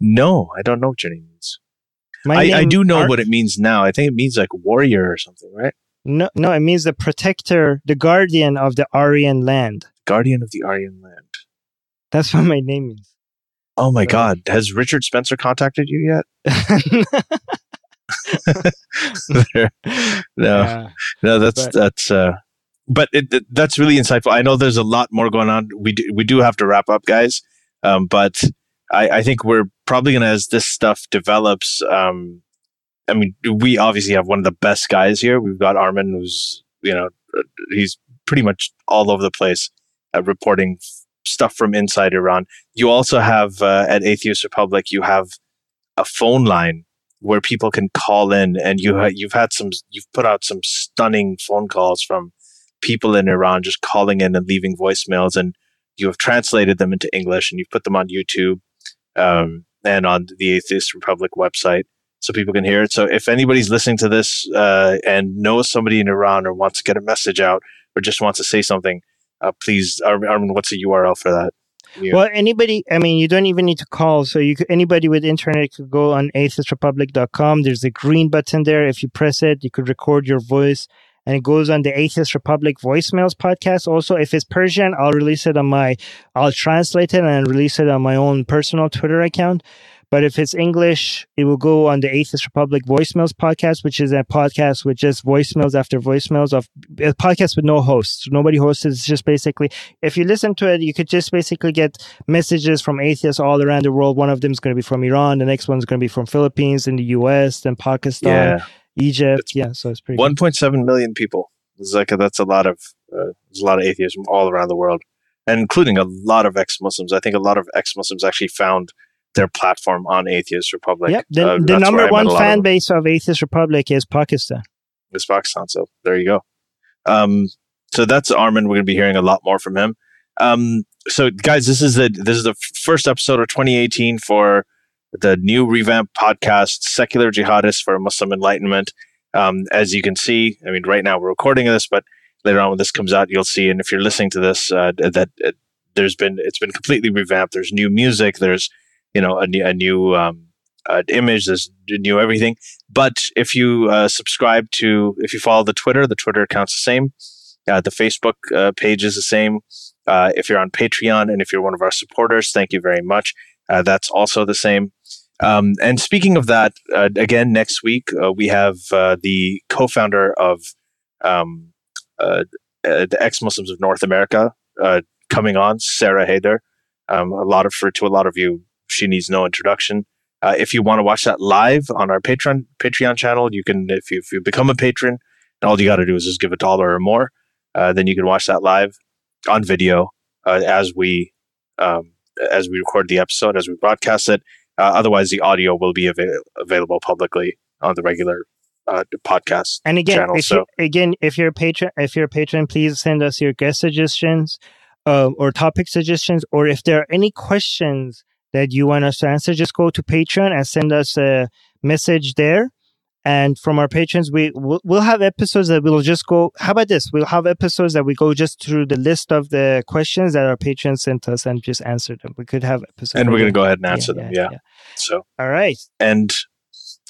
No, I don't know what your name means. I do know what it means now. I think it means like warrior or something, right? No, it means the protector, the guardian of the Aryan land. Guardian of the Aryan land. That's what my name means. Oh my God. Has Richard Spencer contacted you yet? No, that's really insightful. I know there's a lot more going on. We do have to wrap up, guys. But I think we're probably going to, as this stuff develops, I mean, we obviously have one of the best guys here. We've got Armin, who's, he's pretty much all over the place reporting stuff from inside Iran. You also have at Atheist Republic, you have a phone line where people can call in, and you've put out some stunning phone calls from people in Iran just calling in and leaving voicemails, and you have translated them into English, and you've put them on YouTube and on the Atheist Republic website so people can hear it. So if anybody's listening to this and knows somebody in Iran or wants to get a message out or just wants to say something, please, Armin, what's the URL for that? Yeah. Well, anybody, I mean, you don't even need to call. So anybody with internet could go on atheistrepublic.com. There's a green button there. If you press it, you could record your voice, and it goes on the Atheist Republic voicemails podcast. Also, if it's Persian, I'll translate it and release it on my own personal Twitter account. But if it's English, it will go on the Atheist Republic Voicemails podcast, which is a podcast with just voicemails after voicemails of a podcast with no hosts. Nobody hosts it. It's just basically, if you listen to it, you could just basically get messages from atheists all around the world. One of them is going to be from Iran. The next one's going to be from Philippines, in the US, then Pakistan, Egypt. So it's pretty 1.7 million people. That's a lot of atheists from all around the world, and including a lot of ex-Muslims. I think a lot of ex-Muslims actually found their platform on Atheist Republic. Yep. The number one fan base of Atheist Republic is Pakistan. It's Pakistan. So there you go. So that's Armin. We're going to be hearing a lot more from him. So guys, this is the first episode of 2018 for the new revamped podcast, Secular Jihadists for Muslim Enlightenment. As you can see, I mean, right now we're recording this, but later on when this comes out, you'll see. And if you're listening to this, it's been completely revamped. There's new music. There's a new image, there's new everything. But if you if you follow the Twitter account's the same. The Facebook page is the same. If you're on Patreon and if you're one of our supporters, thank you very much. That's also the same. And speaking of that, again, next week, we have the co-founder of the Ex-Muslims of North America coming on, Sarah Haider. To a lot of you, she needs no introduction. If you want to watch that live on our Patreon channel, you can. If you become a patron, and all you got to do is just give $1 or more, then you can watch that live on video as we record the episode, as we broadcast it. Otherwise, the audio will be available publicly on the regular podcast and again, channel. If you're a patron, please send us your guest suggestions or topic suggestions, or if there are any questions that you want us to answer, just go to Patreon and send us a message there. And from our patrons, we'll have episodes that we'll just go. How about this? We'll have episodes that we go just through the list of the questions that our patrons sent us and just answer them. We could have episodes, and we're going to go ahead and answer them. Yeah. So all right, and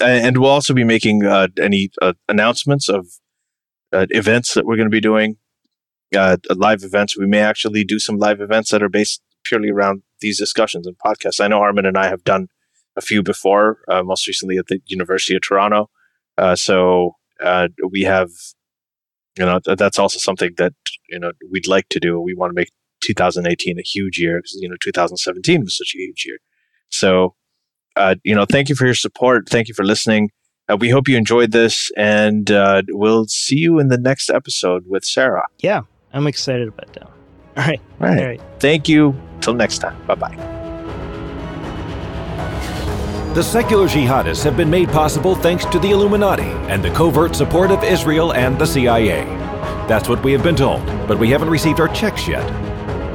we'll also be making any announcements of events that we're going to be doing. Live events. We may actually do some live events that are based purely around these discussions and podcasts. I know Armin and I have done a few before, most recently at the University of Toronto. So we have, that's also something that, we'd like to do. We want to make 2018 a huge year because, 2017 was such a huge year. So, thank you for your support. Thank you for listening. We hope you enjoyed this, and we'll see you in the next episode with Sarah. Yeah, I'm excited about that. All right. Thank you. Till next time. Bye-bye. The Secular Jihadists have been made possible thanks to the Illuminati and the covert support of Israel and the CIA. That's what we have been told, but we haven't received our checks yet.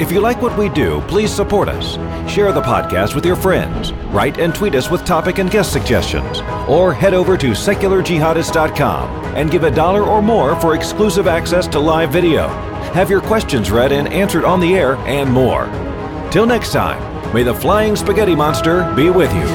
If you like what we do, please support us. Share the podcast with your friends. Write and tweet us with topic and guest suggestions. Or head over to secularjihadists.com and give $1 or more for exclusive access to live video. Have your questions read and answered on the air, and more. Till next time, may the flying spaghetti monster be with you.